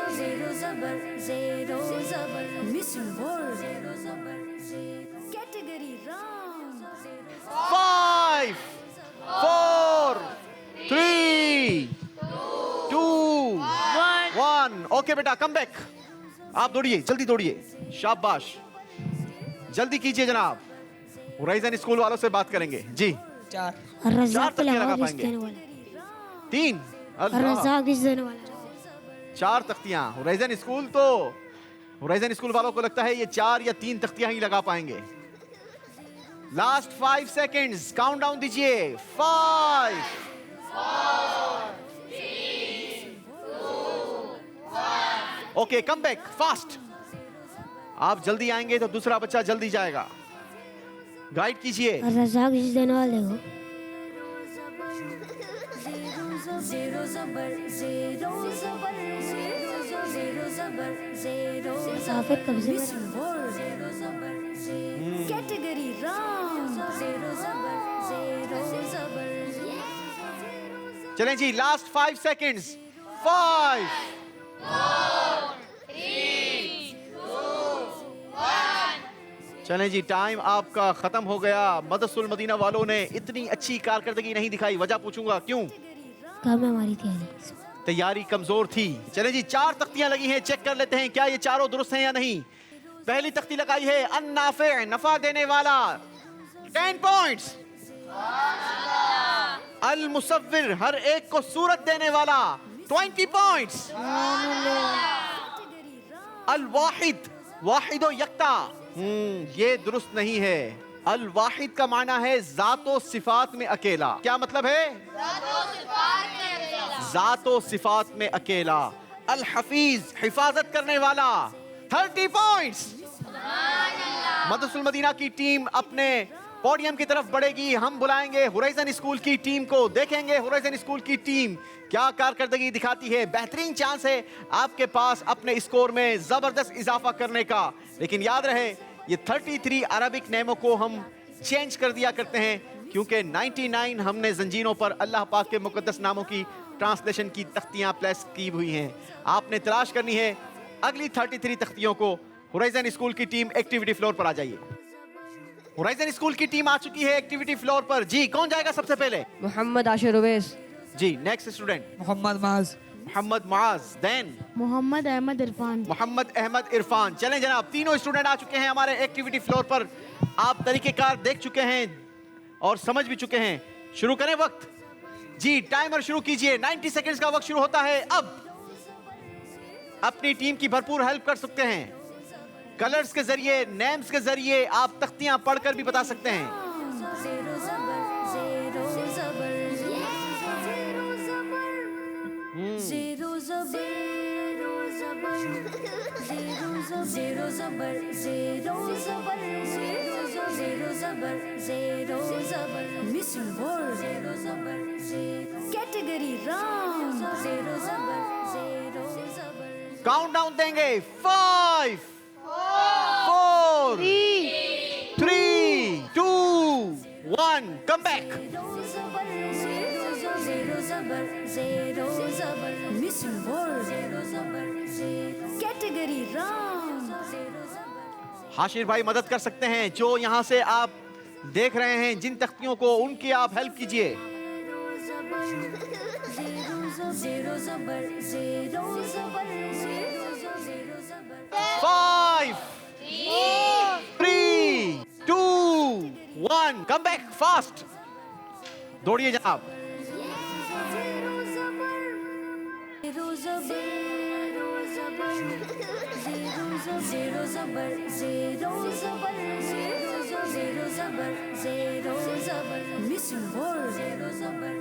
ज़ेरो ज़बर ज़ेरो ज़बर मिसिंग वर्ड। ज़ेरो ज़बर कैटेगरी राउंड। 5 4 3 2 1। ओके बेटा, कम बैक। आप दौड़िए, जल्दी दौड़िए। शाबाश, जल्दी कीजिए जनाब। होराइजन स्कूल वालों से बात करेंगे जी। 4 तख्तियां लगा पाएंगे। 3 4 तख्तियां। होराइजन स्कूल तो होराइजन स्कूल वालों को लगता है ये 4 या 3 तख्तियां ही लगा पाएंगे। लास्ट 5 सेकंड्स, काउंटडाउन दीजिए। 5 4 3 2 1। Okay, come back fast. आप जल्दी आएंगे तो दूसरा बच्चा जल्दी जाएगा। गाइड कीजिए। रज़ाक देने वाले हो। ज़ेरो ज़बर ज़ेरो ज़बर ज़ेरो ज़बर ज़ेरो साफिर कब्जे में। ज़ेरो ज़बर कैटेगरी राउंड। ज़ेरो ज़बर ज़ेरो ज़बर। चलें जी, लास्ट 5 सेकंड्स। 5 4 3 2 1। चलें जी, टाइम आपका खत्म हो गया। मदरसुल मदीना वालों ने इतनी अच्छी कारकर्दगी नहीं दिखाई। वजह पूछूंगा क्यों? काम है हमारी तैयारी कमजोर थी। चलें जी, 4 तख्तियां लगी हैं, चेक कर लेते हैं क्या ये चारों दुरुस्त हैं या नहीं। पहली तख्ती लगाई है अन्नाफे, नफा देने वाला, 10 पॉइंट्स। अल मुसव्विर, हर एक को सूरत देने वाला, 20 पॉइंट्स। अल वाहिद, वाहिदो यक्ता, ये दुरुस्त नहीं है। अल वाहिद का माना है जातो सिफात में अकेला। क्या मतलब है? जातो सिफात में अकेला। अल हफीज, हिफाजत करने वाला, 30 पॉइंट्स। मदरसुल मदीना की टीम अपने पोडियम की तरफ बढ़ेगी। हम बुलाएंगे होराइजन स्कूल की टीम को, देखेंगे होराइजन स्कूल की टीम क्या कारकर्दगी दिखाती है। बेहतरीन चांस है आपके पास अपने स्कोर में जबरदस्त इजाफा करने का। लेकिन याद रहे ये 33 अरबिक नेमों को हम चेंज कर दिया करते हैं, क्योंकि 99 हमने जंजीरों पर अल्लाह पाक के मुकद्दस नामों की ट्रांसलेशन की तख्तियां प्लेस की हुई हैं। आपने तलाश करनी है अगली 33 तख्तियों को। होराइजन स्कूल की टीम एक्टिविटी फ्लोर पर आ जाइए। होराइजन स्कूल की टीम आ चुकी है एक्टिविटी फ्लोर पर। जी, कौन जाएगा सबसे पहले? मोहम्मद आशिर उवैस। जी, नेक्स्ट स्टूडेंट मोहम्मद माज। मोहम्मद माज। देन मोहम्मद अहमद इरफान। मोहम्मद अहमद इरफान। चलें जनाब, तीनों स्टूडेंट आ चुके हैं हमारे एक्टिविटी फ्लोर पर। आप तरीकेकार देख चुके हैं और समझ भी चुके हैं। शुरू करें वक्त? जी, टाइमर शुरू कीजिए। 90 सेकंड्स का वक्त शुरू होता है अब। अपनी टीम की भरपूर हेल्प कर सकते हैं। कलर्स के जरिए, नेम्स के जरिए आप तख्तियां पढ़कर भी बता सकते हैं। ज़ेरो ज़बर ज़ेरो ज़बर ज़ेरो ज़बर ज़ेरो ज़बर ज़ेरो ज़बर ज़ेरो ज़बर ज़ेरो ज़बर मिसिंग वर्ड ज़ेरो ज़बर कैटेगरी राउंड ज़ेरो ज़बर ज़ेरो ज़बर काउंटडाउन देंगे। 5 4 3 2 1 कम बैक। ज़ेरो ज़बर ज़ेरो ज़बर मिसिंग वर्ड ज़ेरो ज़बर कैटेगरी राउंड ज़ेरो ज़बर। हाशिर भाई मदद कर सकते हैं। जो यहाँ से आप देख रहे हैं जिन तख्तियों को, उनकी आप हेल्प कीजिए। ज़ेरो ज़बर ज़ेरो ज़बर 5 3 2 1 कम बैक फास्ट। दौड़िए जनाब। ज़ेरो ज़बर ज़ेरो ज़बर ज़ेरो ज़बर ज़ेरो ज़बर मिसिंग वर्ड ज़ेरो ज़बर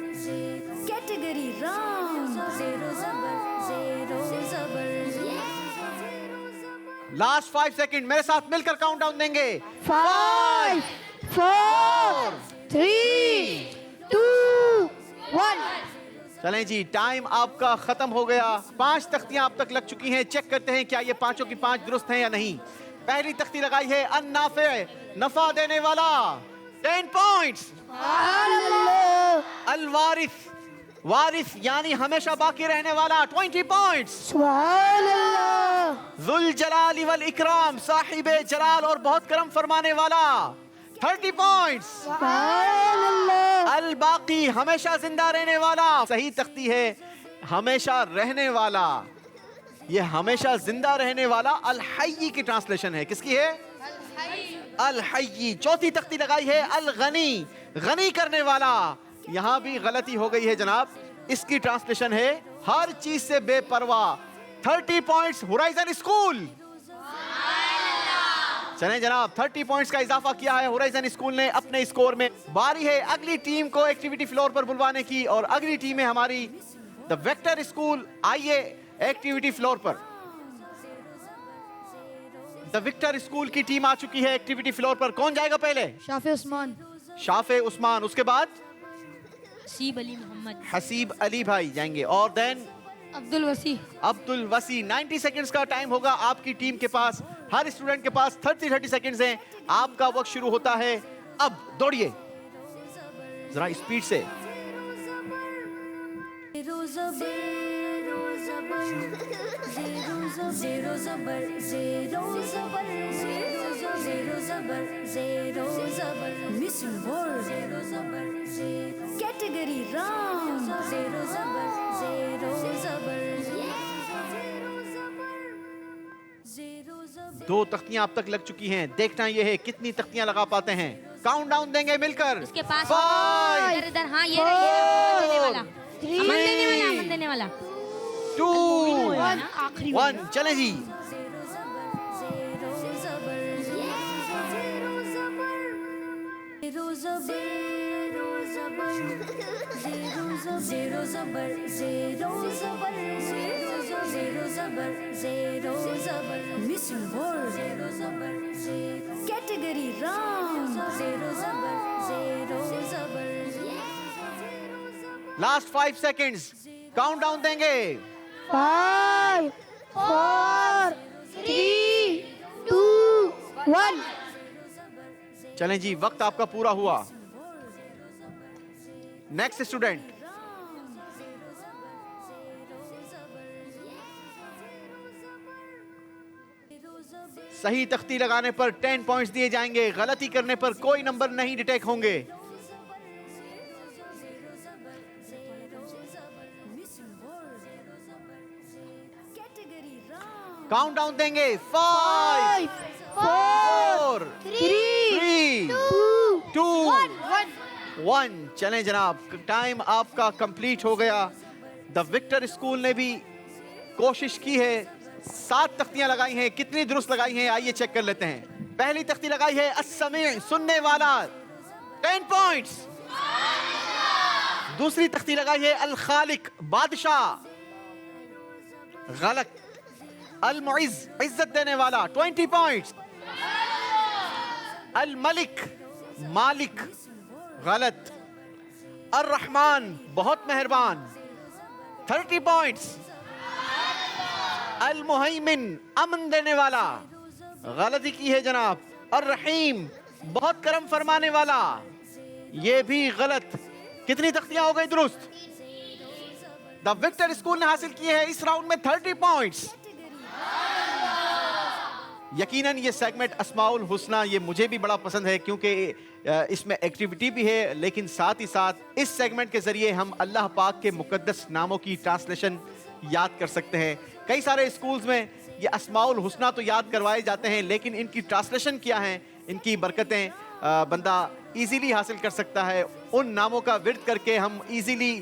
कैटेगरी राउंड ज़ेरो ज़बर ज़ेरो ज़बर। लास्ट 5 सेकंड मेरे साथ मिलकर काउंटडाउन देंगे। 5 4 3 2 1। चलें जी, टाइम आपका खत्म हो गया। 5 तख्तियां अब तक लग चुकी हैं। चेक करते हैं क्या ये पांचों की 5 दुरुस्त हैं या नहीं। पहली तख्ती लगाई है अन्नाफे, नफा देने वाला, 10 पॉइंट्स। अल वारिस, वारिस यानी हमेशा बाकी रहने वाला, 20 पॉइंट्स। जुल जलाल वल इकराम, साहिबे जलाल और बहुत करम फरमाने वाला, 30 पॉइंट्स। अल बाकी हमेशा जिंदा रहने वाला। सही तख्ती है हमेशा रहने वाला। ये हमेशा जिंदा रहने वाला अल हय्यी की ट्रांसलेशन है। किसकी है? अल हय्यी। चौथी तख्ती लगाई है अल गनी, गनी करने वाला। यहां भी गलती हो गई है जनाब। इसकी ट्रांसलेशन है हर चीज से बेपरवाह। 30 पॉइंट्स होराइजन स्कूल। चलें जनाब, 30 पॉइंट्स का इजाफा किया है होराइजन स्कूल ने अपने स्कोर में। बारी है अगली टीम को एक्टिविटी फ्लोर पर बुलवाने की, और अगली टीम है हमारी द वेक्टर स्कूल। आइए एक्टिविटी फ्लोर पर। द वेक्टर स्कूल की टीम आ चुकी है एक्टिविटी फ्लोर पर। कौन जाएगा पहले? शाफे उस्मान। शाफे उस्मान। उसके बाद हसीब अली मोहम्मद। हसीब अली भाई जाएंगे, और देन अब्दुल वसी। अब्दुल वसी। 90 सेकंड्स का टाइम होगा आपकी टीम के पास। हर स्टूडेंट के पास 30 सेकंड्स हैं। आपका वक्त शुरू होता है अब। दौड़िए जरा स्पीड से। ज़ेरो ज़बर ज़ेरो ज़बर ज़ेरो ज़बर ज़ेरो ज़बर ज़ेरो ज़बर मिसिंग वर्ड ज़ेरो ज़बर कैटेगरी राउंड ज़ेरो ज़बर ज़ेरो ज़बर 2 तख्तियां अब तक लग चुकी हैं। देखना ये है कितनी तख्तियां लगा पाते हैं। काउंटडाउन देंगे मिलकर। उसके पास 5 इधर इधर। हाँ, ये रहा, देने वाला, अमन देने वाला, अमन देने वाला। 2 1 चलें जी। ज़ेरो ज़बर ज़ेरो ज़बर ज़ेरो ज़बर ज़ेरो ज़बर मिसिंग वर्ड ज़ेरो ज़बर category round. Zero zabar, zero zabar. Last 5 seconds, countdown देंगे। 5, 4, 3, 2, 1. चलें जी, वक्त आपका पूरा हुआ। Next student. सही तख्ती लगाने पर 10 पॉइंट्स दिए जाएंगे, गलती करने पर कोई नंबर नहीं डिटेक्ट होंगे। काउंटडाउन देंगे। 5, 4, 3, 2, 1। चलें जनाब, टाइम आपका कंप्लीट हो गया। द विक्टर स्कूल ने भी कोशिश की है, 7 तख्तियां लगाई हैं। कितनी दुरुस्त लगाई हैं आइए चेक कर लेते हैं। पहली तख्ती लगाई है अस्समी, सुनने वाला, 10 पॉइंट्स। दूसरी तख्ती लगाई है अल खालिक, बादशाह, गलत। अल मुइज़, इज्जत देने वाला, 20 पॉइंट्स। अल मलिक, मालिक, गलत। अर रहमान, बहुत मेहरबान, 30 पॉइंट्स। अल मुहैमिन, अमन देने वाला, गलती की है जनाब। अर रहीम, बहुत करम फरमाने वाला, ये भी गलत। कितनी तख्तियां हो गई दुरुस्त? द विक्टर स्कूल ने हासिल किए हैं इस राउंड में 30 पॉइंट्स। यकीनन ये सेगमेंट अस्माउल हुस्ना ये मुझे भी बड़ा पसंद है, क्योंकि इसमें एक्टिविटी भी है, लेकिन साथ ही साथ इस सेगमेंट के जरिए हम अल्लाह पाक के मुकद्दस नामों की ट्रांसलेशन याद कर सकते हैं। कई सारे स्कूल्स में ये अस्माउल हुस्ना तो याद करवाए जाते हैं, लेकिन इनकी ट्रांसलेशन क्या है, इनकी बरकतें बंदा इजीली हासिल कर सकता है। उन नामों का विर्द करके हम इजीली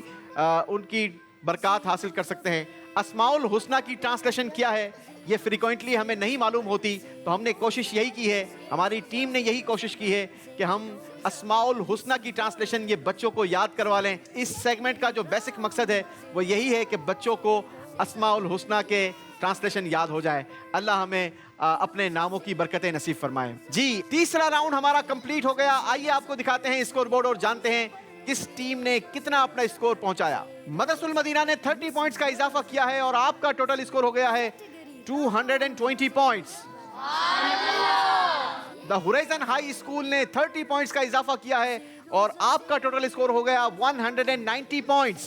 उनकी बरकत हासिल कर सकते हैं। अस्माउल हुस्ना की ट्रांसलेशन क्या है ये फ्रीक्वेंटली हमें नहीं मालूम होती, तो हमने कोशिश यही की है, हमारी टीम ने यही कोशिश की है कि हम अस्माउल हुस्ना की ट्रांसलेशन ये बच्चों को याद करवा लें। इस सेगमेंट का जो बेसिक मकसद है वो यही है कि बच्चों को अस्माउल हुस्ना के ट्रांसलेशन याद हो जाए। अल्लाह हमें अपने नामों की बरकतें नसीब फरमाए। जी, तीसरा राउंड हमारा कंप्लीट हो गया। आइए आपको दिखाते हैं स्कोर बोर्ड और जानते हैं किस टीम ने कितना अपना स्कोर पहुंचाया। मदरसुल मदीना ने 30 पॉइंट्स का इजाफा किया है और आपका टोटल स्कोर हो गया है 220 points. The horizon high school ने 30 पॉइंट्स का इजाफा किया है और आपका टोटल स्कोर हो गया 190 पॉइंट्स।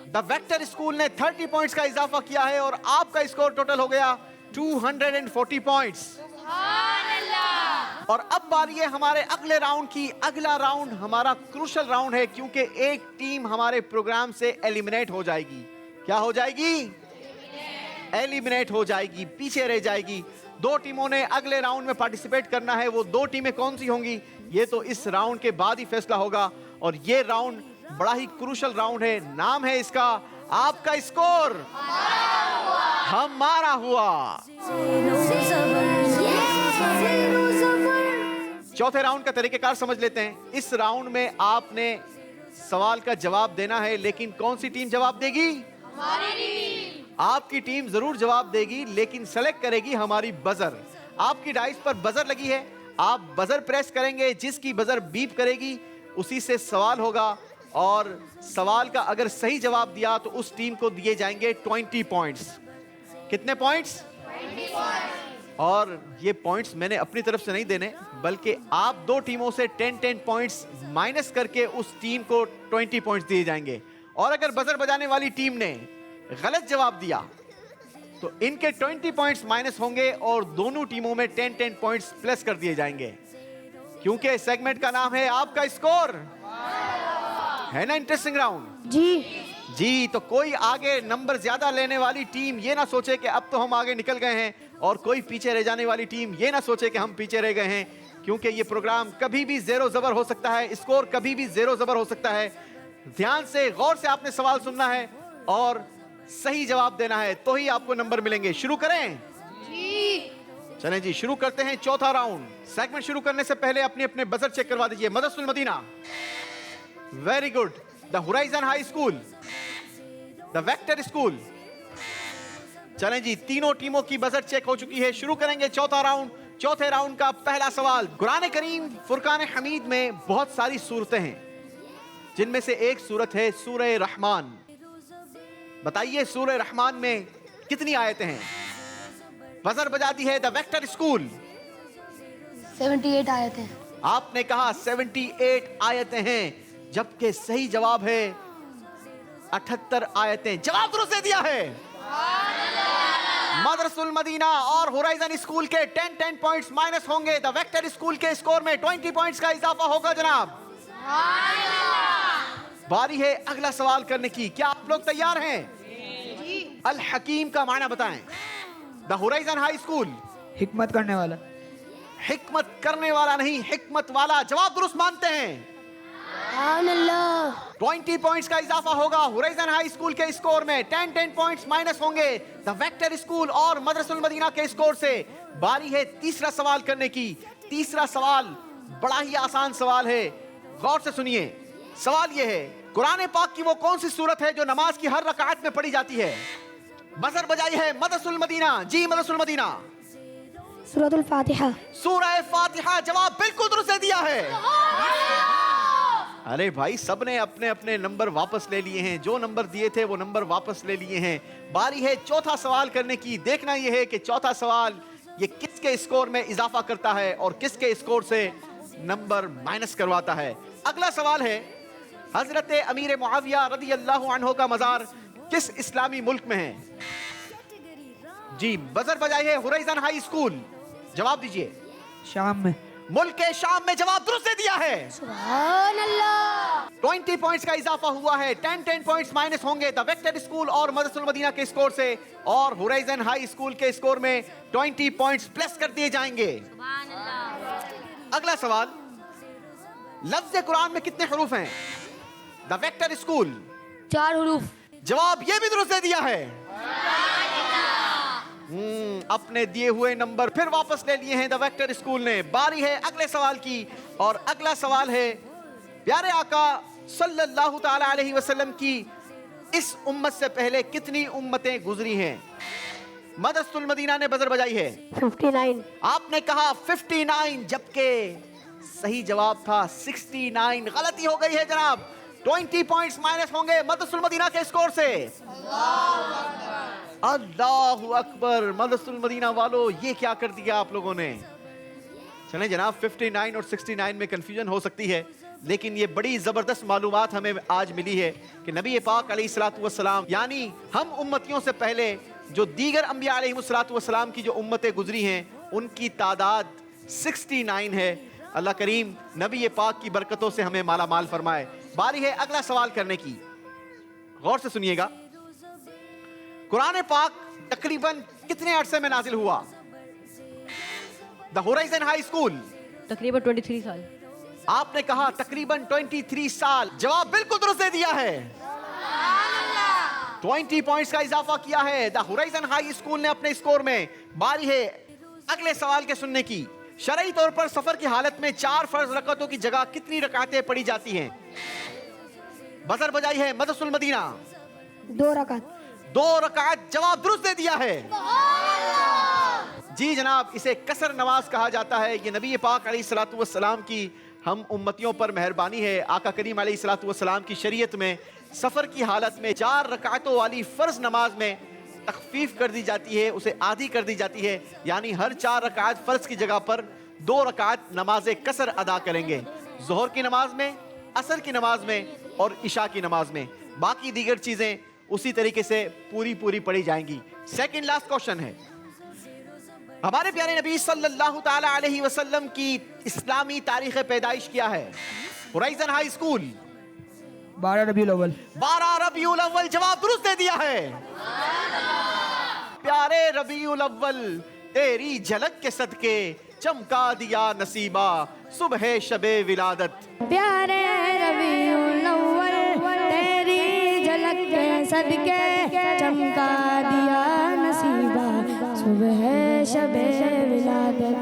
द वेक्टर स्कूल ने 30 पॉइंट्स का इजाफा किया है और आपका स्कोर टोटल हो गया 240 पॉइंट्स। और अब बारी है हमारे अगले राउंड की। अगला राउंड हमारा क्रूशल राउंड है, क्योंकि एक टीम हमारे प्रोग्राम से एलिमिनेट हो जाएगी। क्या हो जाएगी? एलिमिनेट हो जाएगी, पीछे रह जाएगी। 2 टीमों ने अगले राउंड में पार्टिसिपेट करना है। वो 2 टीमें कौन सी होंगी ये तो इस राउंड के बाद ही फैसला होगा। और ये राउंड बड़ा ही क्रूशल राउंड है। नाम है इसका आपका स्कोर हमारा हुआ। चौथे राउंड का तरीकेकार समझ लेते हैं। इस राउंड में आपने सवाल का जवाब देना है, लेकिन कौन सी टीम जवाब देगी? हमारी टीम। आपकी टीम जरूर जवाब देगी, लेकिन सेलेक्ट करेगी हमारी बजर। आपकी डाइस पर बजर लगी है, आप बजर प्रेस करेंगे, जिसकी बजर बीप करेगी उसी से सवाल होगा। और सवाल का अगर सही जवाब दिया तो उस टीम को दिए जाएंगे 20 पॉइंट्स। कितने पॉइंट्स? 20 पॉइंट्स। और ये पॉइंट्स मैंने अपनी तरफ से नहीं देने, बल्कि आप 2 टीमों से 10 पॉइंट्स माइनस करके उस टीम को 20 पॉइंट्स दिए जाएंगे। और अगर बजर बजाने वाली टीम ने गलत जवाब दिया तो इनके 20 पॉइंट्स माइनस होंगे और दोनों टीमों में 10 पॉइंट्स प्लस कर दिए जाएंगे, क्योंकि सेगमेंट का नाम है आपका स्कोर। है ना इंटरेस्टिंग राउंड? जी, तो कोई आगे नंबर ज्यादा लेने वाली टीम ये ना सोचे कि अब तो हम आगे निकल गए हैं, और कोई पीछे रह जाने वाली टीम ये ना सोचे कि हम पीछे रह गए हैं, क्योंकि ये प्रोग्राम कभी भी जेरो जबर हो सकता है, स्कोर कभी भी जेरो जबर हो सकता है। ध्यान से गौर से आपने सवाल सुनना है और सही जवाब देना है, तो ही आपको नंबर मिलेंगे। शुरू करें? चलें जी, शुरू करते हैं चौथा राउंड। सेगमेंट शुरू करने से पहले अपने अपने बजर चेक करवा दीजिए। Madrasul Madina, very good. The horizon high school, the vector school. चलें जी, तीनों टीमों की बजर चेक हो चुकी है। शुरू करेंगे चौथा राउंड। चौथे राउंड का पहला सवाल। कुरान करीम फुरकान हमीद में बहुत सारी सूरतें हैं, जिनमें से एक सूरत है सूरह रहमान। बताइए सूरह रहमान में कितनी आयतें हैं? बजर बजाती है द वेक्टर स्कूल। 78 आयतें। आपने कहा 78 आयतें हैं, जबकि सही जवाब है 78 आयतें। जवाब दुरुस्त दे दिया है। मदरसुल मदीना और होराइजन स्कूल के 10 पॉइंट्स माइनस होंगे। द वेक्टर स्कूल के स्कोर में 20 पॉइंट्स का इजाफा होगा जनाब। बारी है अगला सवाल करने की। क्या आप लोग तैयार हैं? अल हकीम का माना बताएं। The horizon high school. हिकमत करने वाला। हिकमत करने वाला नहीं, हिकमत वाला। जवाब दुरुस्त मानते हैं। 20 पॉइंट्स का इजाफा होगा होराइजन हाई स्कूल के स्कोर में। 10 पॉइंट्स माइनस होंगे द वेक्टर स्कूल और मदरसुल मदीना के स्कोर से। बारी है तीसरा सवाल करने की। तीसरा सवाल बड़ा ही आसान सवाल है, गौर से सुनिए। सवाल यह है, कुरान पाक की वो कौन सी सूरत है जो नमाज की हर रकात में पढ़ी जाती है? बजर बजाई है मदरसुल मदीना। जी मदरसुल मदीना। सूरतुल फातिहा। सूरह फातिहा। जवाब बिल्कुल दुरुस्त दिया है। अरे भाई, सबने अपने अपने नंबर वापस ले लिए हैं। जो नंबर दिए थे वो नंबर वापस ले लिए हैं। बारी है चौथा सवाल करने की। देखना यह है कि चौथा सवाल ये किसके स्कोर में इजाफा करता है और किसके स्कोर से नंबर माइनस करवाता है। अगला सवाल है, हजरत अमीर मुआविया रदी अल्लाह अन्हु का मजार किस इस्लामी मुल्क में है? जी बजर बजाई है होराइजन हाई स्कूल। जवाब दीजिए। शाम में। मुल्क के शाम में। जवाब दुरुस्त दे दिया है। सुभान अल्लाह। 20 पॉइंट्स का इजाफा हुआ है। 10 पॉइंट्स माइनस होंगे द वेक्टर स्कूल और मदरसुल मदीना के स्कोर से, और होराइजन हाई स्कूल के स्कोर में 20 पॉइंट्स प्लस कर दिए जाएंगे। अगला सवाल, लफ्ज़ कुरान में कितने हरूफ हैं? द वेक्टर स्कूल 4 हरूफ। जवाब ये भी दुरुस्त दे दिया है। अपने दिए हुए नंबर फिर वापस ले लिए हैं द वेक्टर स्कूल ने। बारी है अगले सवाल की, और अगला सवाल है, प्यारे आका सल्लल्लाहु ताला अलैहि वसल्लम की इस उम्मत से पहले कितनी उम्मतें गुजरी हैं? मदरसुल मदीना ने बजर बजाई है। 59। आपने कहा 59, जबकि सही जवाब था 69। गलती हो गई है जनाब। 20 पॉइंट्स माइनस होंगे मदरसुल मदीना के स्कोर से। अल्लाहु अकबर। मदरसुल मदीना वालों, ये क्या कर दिया आप लोगों ने? चलें जनाब, 59 और 69 में कंफ्यूजन हो सकती है, लेकिन ये बड़ी जबरदस्त मालूमात हमें आज मिली है कि नबी पाक अलैहिस्सलातु वस्सलाम, यानी हम उम्मतियों से पहले जो दीगर अंबिया अलैहिस्सलातु वस्सलाम की जो उम्मतें गुजरी हैं, उनकी तादाद 69 है। अल्लाह करीम नबी पाक की बरकतों से हमें माला माल फरमाए। बारी है अगला सवाल करने की। गौर से सुनिएगा, कुरान पाक तकरीबन कितने अरसे में नाजिल हुआ? The horizon high school. तकरीबन 23 साल। आपने कहा तकरीबन 23 साल। जवाब बिल्कुल दुरुस्त दे दिया है। 20 पॉइंट्स का इजाफा किया है द होराइजन हाई स्कूल ने अपने स्कोर में। बारी है अगले सवाल के सुनने की। शरई तौर पर सफर की हालत में 4 फर्ज रकातों की जगह कितनी रकातें पढ़ी जाती हैं? बजर बजाई है मदरसुल मदीना। 2 रकात। 2 रकात। जवाब दुरुस्त दे दिया है। जी जनाब, इसे कसर नमाज कहा जाता है। ये नबी पाक अलैहिस्सलातु वस्सलाम की हम उम्मतियों पर मेहरबानी है। आका करीम अलैहिस्सलातु वस्सलाम की शरीयत में सफर की हालत में 4 रकातों वाली फर्ज नमाज में तखफीफ कर दी जाती है, उसे आधी कर दी जाती है। यानी हर 4 रकात फर्ज की जगह पर 2 रकात नमाज कसर अदा करेंगे, जोहर की नमाज में, असर की नमाज में और इशा की नमाज में। बाकी दीगर चीजें उसी तरीके से पूरी पूरी पढ़ी जाएंगी। सेकंड लास्ट क्वेश्चन है, हमारे प्यारे नबी सल्लल्लाहु ताला अलैहि वसल्लम की इस्लामी तारीख पैदाइश क्या है? Horizon high school. 12 रबीउल अव्वल। 12 रबीउल अव्वल। जवाब दुरुस्त दे दिया है। प्यारे रबीउल अव्वल, तेरी झलक के सदके चमका दिया नसीबा सुबह शबे विलादत। प्यारे रबीउल अव्वल, तेरी झलक के सदके चमका दिया नसीबा सुबह शबे विलादत।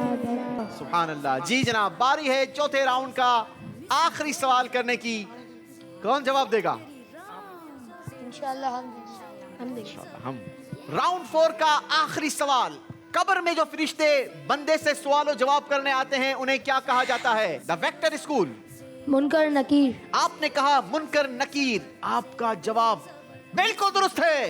सुभान अल्लाह। जी जनाब, बारी है चौथे राउंड का आखिरी सवाल करने की। कौन जवाब देगा? इंशाअल्लाह हम हम। राउंड 4 का आखिरी सवाल। कब्र में जो फरिश्ते बंदे से सवाल जवाब करने आते हैं उन्हें क्या कहा जाता है? The vector school. Munkar Nakir. आपने कहा मुनकर नकीर। आपका जवाब बिल्कुल दुरुस्त है।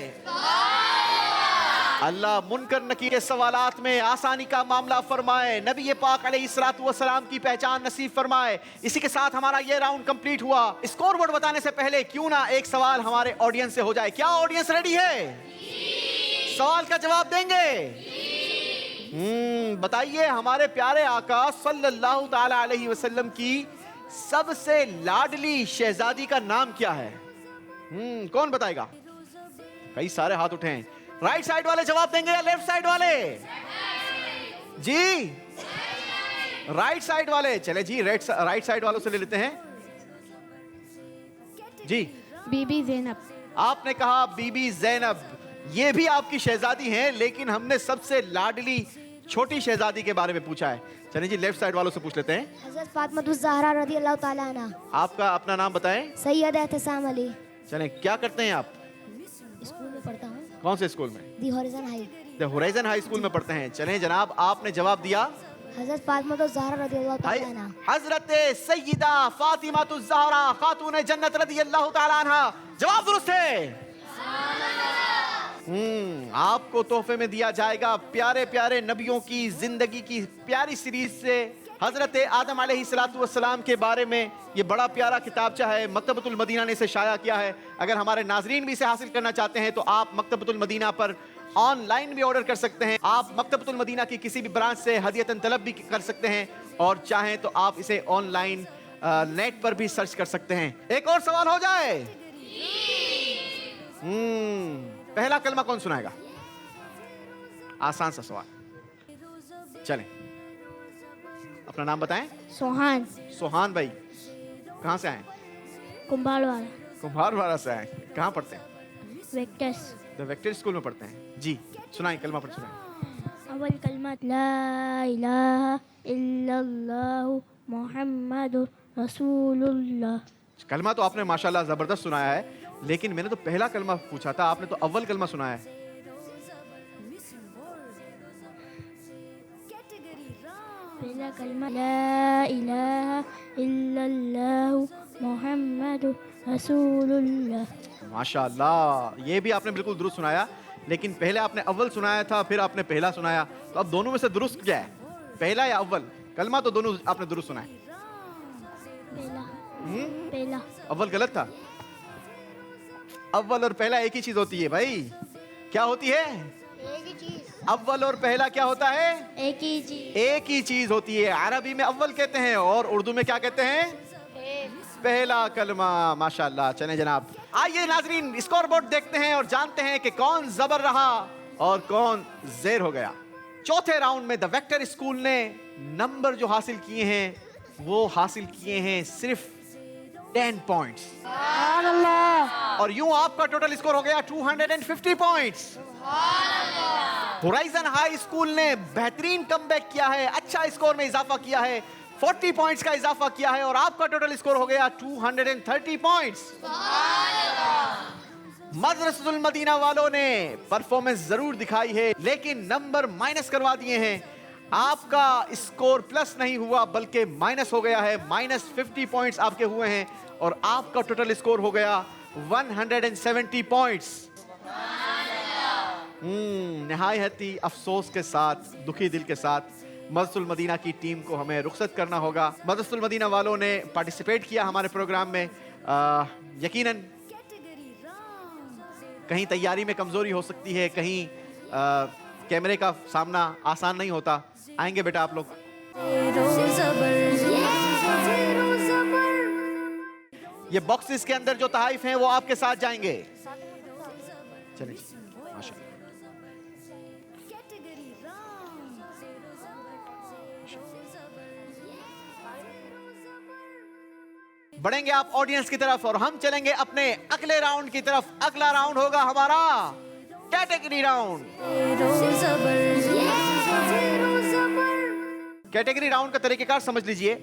अल्लाह मुनकर नकीर के सवालात में आसानी का मामला फरमाए, नबी पाक अलैहिस्सलातु वस्सलाम की पहचान नसीब फरमाए। इसी के साथ हमारा ये राउंड कंप्लीट हुआ। स्कोर बोर्ड बताने से पहले क्यों ना एक सवाल हमारे ऑडियंस से हो जाए। क्या ऑडियंस रेडी है? सवाल का जवाब देंगे? बताइए, हमारे प्यारे आका सल्लल्लाहु ताला अलैहि वसल्लम की सबसे लाडली शहजादी का नाम क्या है? कौन बताएगा? कई सारे हाथ उठे हैं। राइट साइड वाले जवाब देंगे या लेफ्ट साइड वाले? जी राइट साइड वाले। चले जी, राइट साइड वालों से ले लेते हैं। जी बीबी ज़ैनब। आपने कहा बीबी ज़ैनब। ये भी आपकी शहजादी हैं, लेकिन हमने सबसे लाडली छोटी शहजादी के बारे में पूछा है। चलिए जी, लेफ्ट साइड वालों से पूछ लेते हैं। हज़रत फातिमा ज़हरा रज़ी अल्लाह ताला अन्हा। आपका अपना नाम बताएं। सैयद एहतसाम अली। चलें, क्या करते हैं आप? स्कूल में पढ़ता हूँ। कौन से स्कूल में? The horizon high. The horizon high school में पढ़ते हैं। चलें जनाब, आपने जवाब दिया हज़रत फातिमा ज़हरा रज़ी अल्लाह ताला अन्हा। हज़रत सैयदा फातिमा ज़हरा खातून जन्नत रज़ी अल्लाह ताला अन्हा। जवाब दुरुस्त है। आपको तोहफे में दिया जाएगा प्यारे प्यारे नबियों की जिंदगी की प्यारी सीरीज से हजरत आदम अलैहिस्सलातु वस्सलाम के बारे में ये बड़ा प्यारा किताबचा है। मकतबतुल मदीना ने इसे शाया किया है। अगर हमारे नाजरीन भी इसे हासिल करना चाहते हैं तो आप मकतबतुल मदीना पर ऑनलाइन भी ऑर्डर कर सकते हैं। आप मकतबतुल मदीना की किसी भी ब्रांच से हदियतन तलब भी कर सकते हैं, और चाहें तो आप इसे ऑनलाइन नेट पर भी सर्च कर सकते हैं। एक और सवाल हो जाए। पहला कलमा कौन सुनाएगा? आसान सा सवाल। चलें, अपना नाम बताएं। सोहान। सोहान भाई, कहाँ से आए? कुंभारवाड़ा। कुंभारवाड़ा से आए। कहाँ पढ़ते हैं? वेक्टर्स। द वेक्टर स्कूल में पढ़ते हैं। जी सुनाएं, कलमा पढ़ सुनाएं। अव्वल कलमा ला इलाहा इल्लल्लाहु मुहम्मदुर रसूलुल्लाह। कलमा तो आपने माशाल्लाह जबरदस्त सुनाया है, लेकिन मैंने तो पहला कलमा पूछा था, आपने तो अव्वल कलमा सुनाया है। पहला कलमा ला इलाहा इल्लल्लाहु मुहम्मदुर रसूलुल्लाह। माशाल्लाह, ये भी आपने बिल्कुल दुरुस्त सुनाया, लेकिन पहले आपने अव्वल सुनाया था, फिर आपने पहला सुनाया। तो अब दोनों में से दुरुस्त क्या है, पहला या अव्वल? कलमा तो दोनों आपने दुरुस्त सुनाया। पहला। अव्वल गलत था। अव्वल और पहला एक ही चीज होती है भाई। क्या होती है? एक ही चीज। अव्वल और पहला क्या होता है? एक ही चीज। एक ही चीज होती है। अरबी में अव्वल कहते हैं और उर्दू में क्या कहते हैं? पहला कलमा। माशाल्लाह। चलें जनाब, आइए नाजरीन स्कोर बोर्ड देखते हैं और जानते हैं कि कौन जबर रहा और कौन जेर हो गया। चौथे राउंड में द वेक्टर स्कूल ने नंबर जो हासिल किए हैं वो हासिल किए हैं सिर्फ 10 पॉइंट्स। और यूं आपका टोटल स्कोर हो गया 250 पॉइंट्स। होराइजन हाई स्कूल ने बेहतरीन कमबैक किया है, अच्छा स्कोर में इजाफा किया है, 40 पॉइंट्स का इजाफा किया है और आपका टोटल स्कोर हो गया 230 पॉइंट्स। मदरसतुल मदीना वालों ने परफॉर्मेंस जरूर दिखाई है, लेकिन नंबर माइनस करवा दिए हैं। आपका स्कोर प्लस नहीं हुआ बल्कि माइनस हो गया है। -50 पॉइंट्स आपके हुए हैं और आपका टोटल स्कोर हो गया 170 पॉइंट्स। निहायत ही अफसोस के साथ, दुखी दिल के साथ मदरसतुल मदीना की टीम को हमें रुखसत करना होगा। मदरसतुल मदीना वालों ने पार्टिसिपेट किया हमारे प्रोग्राम में। यकीनन कहीं तैयारी में कमजोरी हो सकती है, कहीं कैमरे का सामना आसान नहीं होता। आएंगे बेटा आप लोग। ये बॉक्सेस के अंदर जो तहाइफ हैं वो आपके साथ जाएंगे। चलिए माशाल्लाह। बढ़ेंगे आप ऑडियंस की तरफ और हम चलेंगे अपने अगले राउंड की तरफ। अगला राउंड होगा हमारा कैटेगरी राउंड। कैटेगरी राउंड का तरीकेकार समझ लीजिए।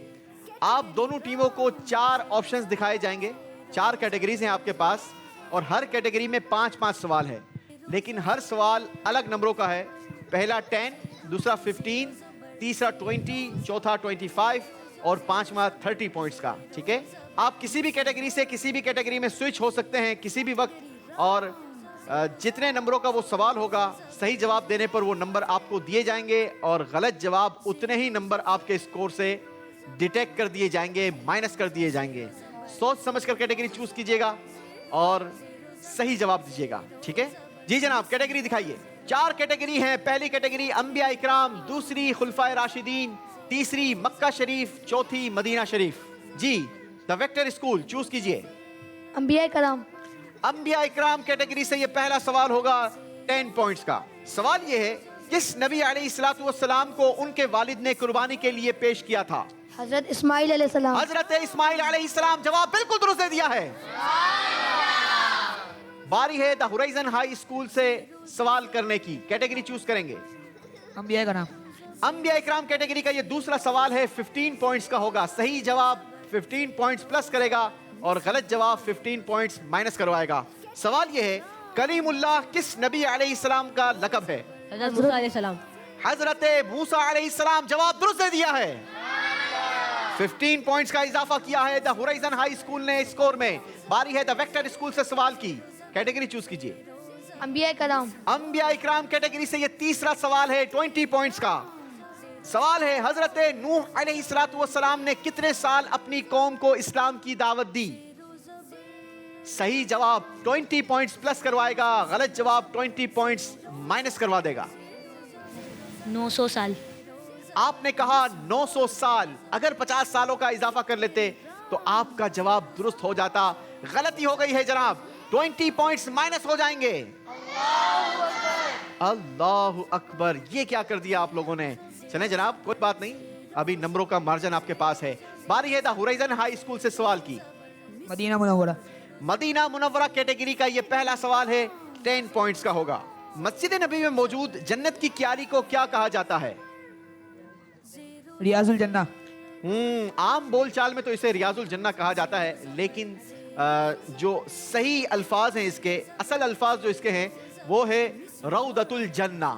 आप दोनों टीमों को 4 ऑप्शंस दिखाए जाएंगे। 4 कैटेगरीज हैं आपके पास और हर कैटेगरी में 5-5 सवाल है, लेकिन हर सवाल अलग नंबरों का है पहला 10, दूसरा 15, तीसरा 20, चौथा 25 और पांचवा 30 पॉइंट्स का। ठीक है, आप किसी भी कैटेगरी से किसी भी कैटेगरी में स्विच हो सकते हैं किसी भी वक्त, और जितने नंबरों का वो सवाल होगा सही जवाब देने पर वो नंबर आपको दिए जाएंगे और गलत जवाब उतने ही नंबर आपके स्कोर से डिटेक्ट कर दिए जाएंगे, माइनस कर दिए जाएंगे। सोच समझकर कैटेगरी चूज कीजिएगा और सही जवाब दीजिएगा। ठीक है जी जनाब, कैटेगरी दिखाइए। 4 कैटेगरी हैं। पहली कैटेगरी अंबिया इकराम, दूसरी खुलफाए राशिदीन, तीसरी मक्का शरीफ, चौथी मदीना शरीफ। जी द वेक्टर स्कूल चूज कीजिए। अंबिया कराम। अंबिया इकराम कैटेगरी से ये पहला सवाल होगा 10 पॉइंट्स का। सवाल ये है, किस नबी अलैहिस्सलातु वस्सलाम को उनके वालिद ने कुर्बानी के लिए पेश किया था? हजरत इस्माइल अलैहिस्सलाम। हजरत इस्माइल अलैहिस्सलाम। जवाब बिल्कुल दुरुस्त दे दिया है। बारी है द होराइजन हाई स्कूल से सवाल करने की। कैटेगरी चूज करेंगे अंबिया का नाम। अंबिया इकराम कैटेगरी का ये दूसरा सवाल है, 15 पॉइंट्स का होगा। सही जवाब 15 पॉइंट्स प्लस करेगा और गलत जवाब 15 पॉइंट्स माइनस करवाएगा। सवाल ये है, कलीमुल्लाह किस नबी अलैहिस्सलाम का लक़ब है? हज़रत मूसा अलैहिस्सलाम। हजरत मूसा अलैहिस्सलाम। जवाब दुरुस्त दे दिया है। 15 पॉइंट्स का इजाफा किया है द होराइजन हाई स्कूल ने स्कोर में। बारी है द वेक्टर स्कूल से सवाल की। कैटेगरी चूज कीजिए। अंबिया कराम। अंबिया इकराम कैटेगरी से ये तीसरा सवाल है, 20 पॉइंट्स का। सवाल है, हजरत नूह अलैहिस्सलातु वस्सलाम ने कितने साल अपनी कौम को इस्लाम की दावत दी? सही जवाब 20 पॉइंट्स प्लस करवाएगा, गलत जवाब 20 पॉइंट्स माइनस करवा देगा। 900 साल। आपने कहा 900 साल। अगर 50 सालों का इजाफा कर लेते तो आपका जवाब दुरुस्त हो जाता। गलती हो गई है जनाब, 20 पॉइंट्स माइनस हो जाएंगे। अल्लाहु अकबर, ये क्या कर दिया आप लोगों ने। चलें जनाब, कोई बात नहीं, अभी नंबरों का मार्जिन आपके पास है। बारी है द होराइजन हाई स्कूल से सवाल की। मदीना मुनव्वरा। मदीना मुनव्वरा कैटेगरी का ये पहला सवाल है, 10 पॉइंट्स का होगा। मस्जिद नबी में मौजूद जन्नत की क्यारी को क्या कहा जाता है? रियाजुल जन्ना। आम बोलचाल में तो इसे रियाजुल जन्ना कहा जाता है, लेकिन जो सही अल्फाज हैं इसके, असल अल्फाज जो इसके हैं वो है रौदतुल जन्ना।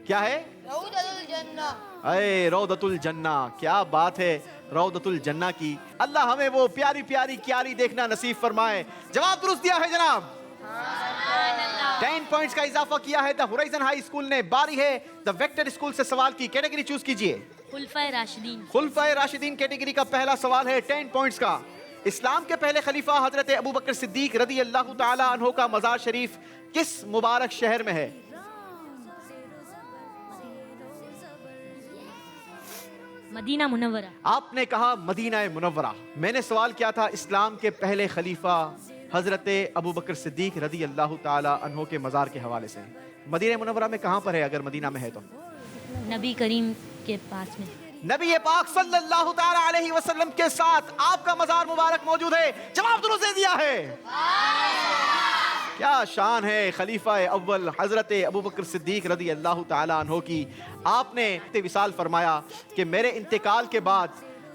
क्या है? रौदतुल जन्ना। अरे रौदतुल जन्ना, क्या बात है रौदतुल जन्ना की। अल्लाह हमें वो प्यारी प्यारी क्यारी देखना नसीब फरमाए। जवाब दुरुस्त दिया है जनाब। 10 पॉइंट्स का इजाफा किया है द होराइजन हाई स्कूल ने। बारी है द वेक्टर स्कूल से सवाल की। कैटेगरी चूज कीजिए। खुलफाए राशिदीन। खुलफाए राशिदीन कैटेगरी का पहला सवाल है, 10 पॉइंट्स का। इस्लाम के पहले खलीफा हजरत अबू बकर सिद्दीक रदी अल्लाह ताला अन्हु का मजार शरीफ किस मुबारक शहर में है? Medina Munawwara. आपने कहा मदीना मुनव्वरा। मैंने सवाल किया था इस्लाम के पहले खलीफा हजरत अबू बकर सिद्दीक रदी अल्लाह ताला अन्हु के मजार के हवाले से। मदीना मुनव्वरा में कहां पर है अगर मदीना में है तो? नबी करीम के पास में। नबी पाक सल्लल्लाहु ताला अलैहि वसल्लम के साथ आपका मजार मुबारक मौजूद है। जवाब दुरुस्त दे दिया है। क्या शान है खलीफा अव्वल हजरत अबू बकर सिद्दीक रदी अल्लाह ताला अन्हु की। आपने विसाल फरमाया कि मेरे इंतकाल के बाद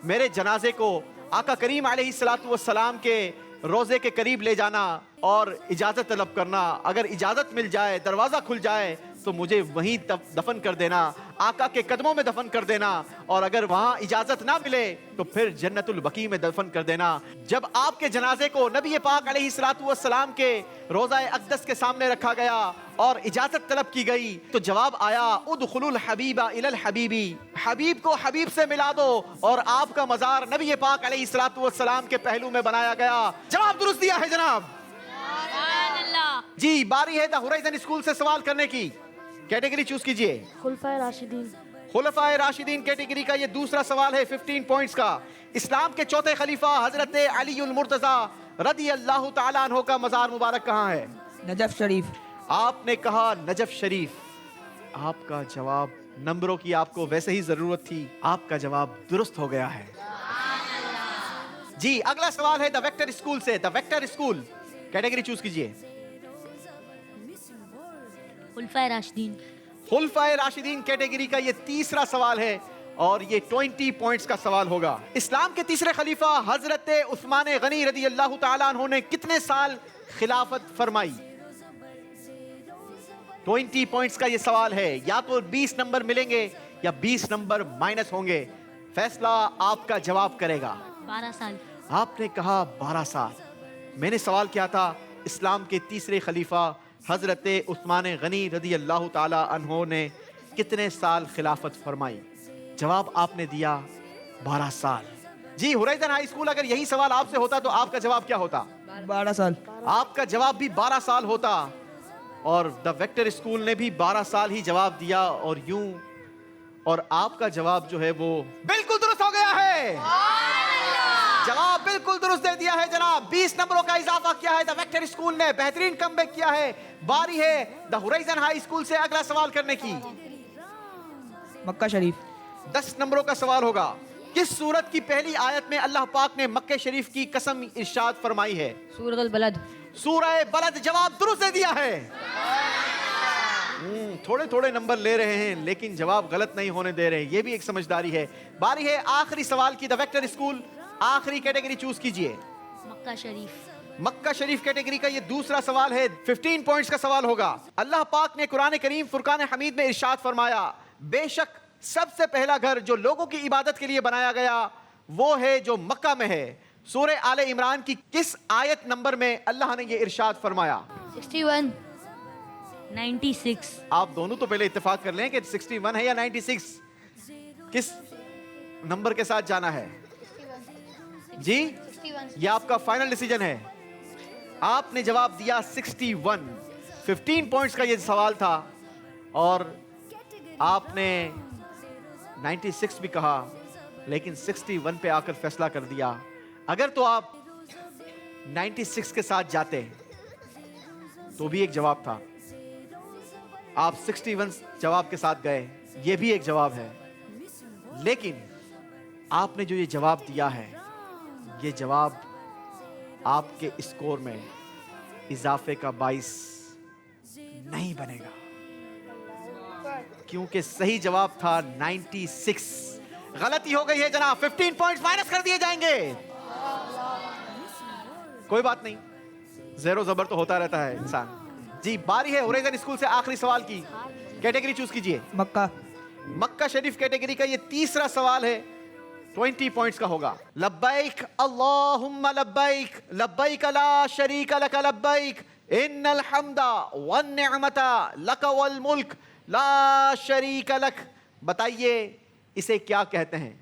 मेरे जनाजे को आका करीम अलैहिस्सलातु वस्सलाम के रोज़े के करीब ले जाना और इजाज़त तलब करना। अगर इजाज़त मिल जाए, दरवाज़ा खुल जाए तो मुझे वहीं दफन कर देना, आका के कदमों में दफन कर देना, और अगर वहाँ इजाज़त ना मिले तो फिर जन्नतुल बकी में दफन कर देना। जब आपके जनाजे को नबी पाक अलैहिस्सलातु वस्सलाम के रोज़ा अक़दस के सामने रखा गया और इजाज़त तलब की गई तो जवाब आया, उदखुलुल हबीबा इलल हबीबी, हबीब को हबीब से मिला दो, और आपका मज़ार नबी पाक अलैहिस्सलातु वस्सलाम के पहलू में बनाया गया। जवाब दुरुस्त दिया है जनाब। जी बारी है द होराइजन स्कूल से सवाल करने की। कैटेगरी चूज कीजिए। खुलफाए राशिदीन। खुलफाए राशिदीन कैटेगरी का ये दूसरा सवाल है, 15 पॉइंट्स का। इस्लाम के चौथे खलीफा हजरत अलीउल मुर्तज़ा रदी अल्लाह ताला अन्हु का मजार मुबारक कहाँ है? नजफ शरीफ। आपने कहा नजफ शरीफ। आपका जवाब, नंबरों की आपको वैसे ही जरूरत थी, आपका जवाब दुरुस्त हो गया है। जी अगला सवाल है द वेक्टर स्कूल से। The vector school category choose कीजिए। खुलफाए राशिदीन। खुलफाए राशिदीन कैटेगरी का ये तीसरा सवाल है और ये 20 पॉइंट्स का सवाल होगा। इस्लाम के तीसरे खलीफा हजरत उस्मान गनी रदी अल्लाह ताला अन्हु ने कितने साल खिलाफत फरमाई? 20 पॉइंट्स का ये सवाल है, या तो 20 नंबर मिलेंगे या 20 नंबर माइनस होंगे। फैसला आपका जवाब करेगा। 12 साल। आपने कहा 12 साल। मैंने सवाल किया था इस्लाम के तीसरे खलीफा हजरत उस्मान गनी रदी अल्लाह ताला अन्हो ने कितने साल खिलाफत फरमाई। जवाब आपने दिया 12 साल। जी होराइजन हाई स्कूल, अगर यही सवाल आपसे होता तो आपका जवाब क्या होता? 12 साल। आपका जवाब भी 12 साल होता, और द वेक्टर स्कूल ने भी 12 साल ही जवाब दिया, और यूं, और आपका जवाब जो है वो बिल्कुल दुरुस्त हो गया है। जवाब बिल्कुल दुरुस्त दे दिया है जनाब। 20 नंबरों का इजाफा किया है द वेक्टर स्कूल ने। बेहतरीन कमबैक किया है। बारी है द होराइजन हाई स्कूल से अगला सवाल करने की। मक्का शरीफ। 10 नंबरों का सवाल होगा। किस सूरत की पहली आयत में अल्लाह पाक ने मक्के शरीफ की कसम इरशाद फरमाई है? सूरत अल बलद। सूरह बलद। जवाब दुरुस्त दे दिया है। थोड़े थोड़े नंबर ले रहे हैं लेकिन जवाब गलत नहीं होने दे रहे, ये भी एक समझदारी है। बारी है आखिरी सवाल की द वेक्टर स्कूल। आखिरी कैटेगरी चूज कीजिए। मक्का शरीफ। मक्का शरीफ कैटेगरी का ये दूसरा सवाल है। 15 पॉइंट्स का सवाल होगा। अल्लाह पाक ने कुरान करीम फुरकान हमीद में इरशाद फरमाया, बेशक सबसे पहला घर जो लोगों की इबादत के लिए बनाया गया वो है जो मक्का में है। सूरह आले इमरान की किस आयत नंबर में अल्लाह ने ये इरशाद फरमाया? 61। 96। आप दोनों तो पहले इत्तेफाक कर लें कि 61 है या 96। किस नंबर के साथ जाना है जी? ये आपका फाइनल डिसीजन है। आपने जवाब दिया 61। 15 पॉइंट्स का ये सवाल था और आपने 96 भी कहा, लेकिन 61 पे आकर फैसला कर दिया। अगर तो आप 96 के साथ जाते तो भी एक जवाब था, आप 61 जवाब के साथ गए, ये भी एक जवाब है। लेकिन आपने जो ये जवाब दिया है, ये जवाब आपके स्कोर में इजाफे का बाइस नहीं बनेगा, क्योंकि सही जवाब था 96। गलती हो गई है जनाब। 15 पॉइंट्स माइनस कर दिए जाएंगे। कोई बात नहीं, ज़ेरो ज़बर तो होता रहता है इंसान। जी बारी है होराइजन स्कूल से आखिरी सवाल की। कैटेगरी चूज कीजिए। मक्का। मक्का शरीफ कैटेगरी का ये तीसरा सवाल है। 20 पॉइंट्स का होगा। लब्बैक अल्लाहुम्मा लब्बैक, लब्बैक ला शरीका लक लब्बैक, इन्नल हम्दा वन निअमता लक वल मुल्क ला शरीका लक। बताइए इसे क्या कहते हैं?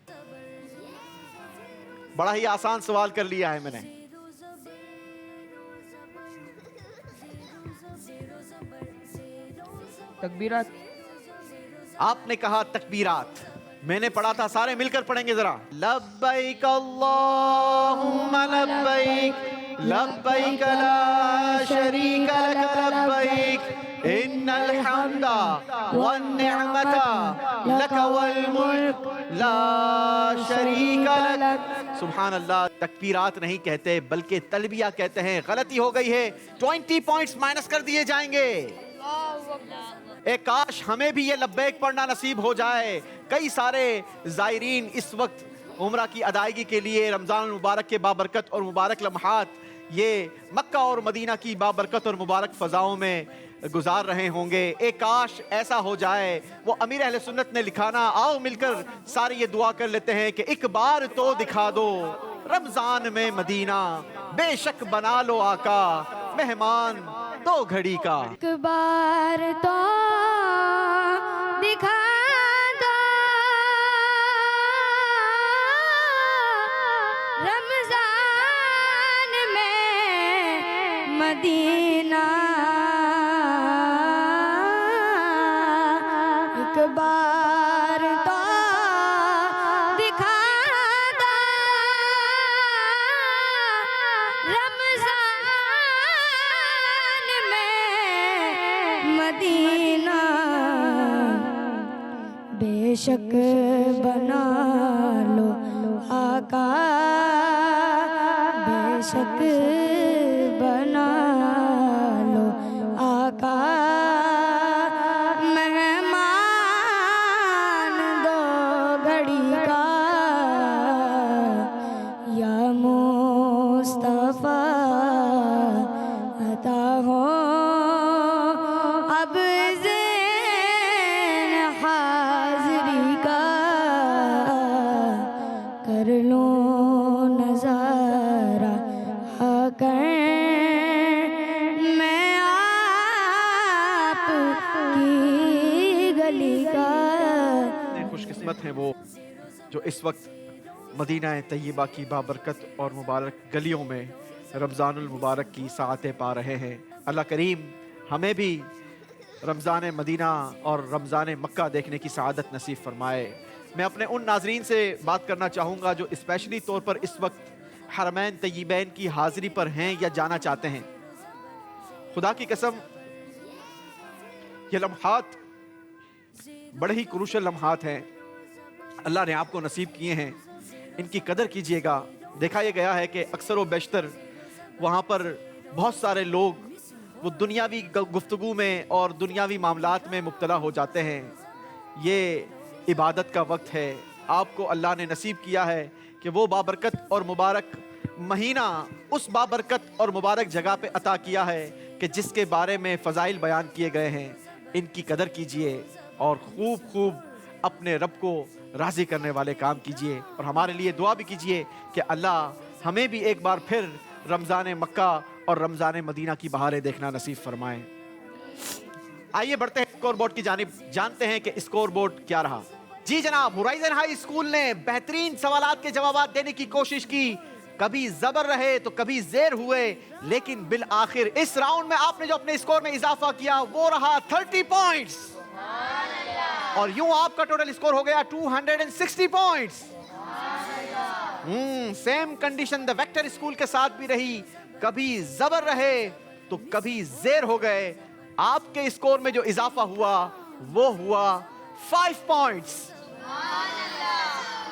बड़ा ही आसान सवाल कर लिया है मैंने। तकबीरात। आपने कहा तकबीरात, मैंने पढ़ा था, सारे मिलकर पढ़ेंगे जरा। लब्बैक अल्लाहुम्मा लब्बैक, लब्बैक ला शरीका लक लब्बैक, इन्नल हम्दा वन निअमता लक वल मुल्क ला शरीका लक। सुभान अल्लाह। तकबीरात नहीं कहते बल्कि तलबिया कहते हैं। गलती हो गई है। 20 पॉइंट्स माइनस कर दिए जाएंगे। काश हमें भी ये लब्बैक पढ़ना नसीब हो जाए। कई सारे ज़ायरीन इस वक्त उम्रा की अदायगी के लिए रमज़ान मुबारक के बाबरकत और मुबारक लम्हात ये मक्का और मदीना की बाबरकत और मुबारक फ़ज़ाओं में गुजार रहे होंगे। काश ऐसा हो जाए। वो अमीर अहले सुन्नत ने लिखा ना, आओ मिलकर सारे ये दुआ कर लेते हैं कि एक बार तो दिखा दो रमज़ान में मदीना, बेशक बना लो आका मेहमान दो घड़ी का। एक बार तो दिखा दो रमजान में मदीना, एक बार तो दिखा दो रमजान मदीना, बेशक बना लो आका, बेशक बना लो आका मेहमान दो घड़ी का, या मुस्तफा अता हो अब खुशकिस्मत हैं वो जो इस वक्त मदीना तय्यबा की बाबरकत और मुबारक गलियों में रमज़ानुल मुबारक की साअतें पा रहे हैं। अल्लाह करीम हमें भी रमज़ान मदीना और रमज़ान मक्का देखने की सआदत नसीब फरमाए। मैं अपने उन नाजरीन से बात करना चाहूँगा जो स्पेशली तौर पर इस वक्त हरमैन तय्यबैन की हाज़िरी पर हैं या जाना चाहते हैं। खुदा की कसम ये लम्हात बड़े ही क्रूशल लम्हात हैं, अल्लाह ने आपको नसीब किए हैं, इनकी कदर कीजिएगा। देखा यह गया है कि अक्सर व बेशतर वहाँ पर बहुत सारे लोग वो दुनियावी गुफ्तगू में और दुनियावी मामलात में मुब्तला हो जाते हैं। ये इबादत का वक्त है, आपको अल्लाह ने नसीब किया है कि वो बाबरकत और मुबारक महीना उस बाबरकत और मुबारक जगह पे अता किया है कि जिसके बारे में फ़ज़ाइल बयान किए गए हैं। इनकी कदर कीजिए और खूब खूब अपने रब को राज़ी करने वाले काम कीजिए और हमारे लिए दुआ भी कीजिए कि अल्लाह हमें भी एक बार फिर रमज़ान मक्का और रमज़ान मदीना की बहारें देखना नसीब फरमाएं। आइए बढ़ते हैं स्कोर बोर्ड की जानिब, जानते हैं कि स्कोर बोर्ड क्या रहा। जी जनाब, होराइजन हाई स्कूल ने बेहतरीन सवालात के जवाब देने की कोशिश की, कभी जबर रहे तो कभी जेर हुए, लेकिन बिल आखिर इस राउंड में आपने जो अपने स्कोर में इजाफा किया वो रहा 30 पॉइंट्स और यूं आपका टोटल स्कोर हो गया 260 points. Same condition the vector school के साथ भी रही, कभी जबर रहे तो कभी जेर हो गए। आपके स्कोर में जो इजाफा हुआ वो हुआ 5 पॉइंट्स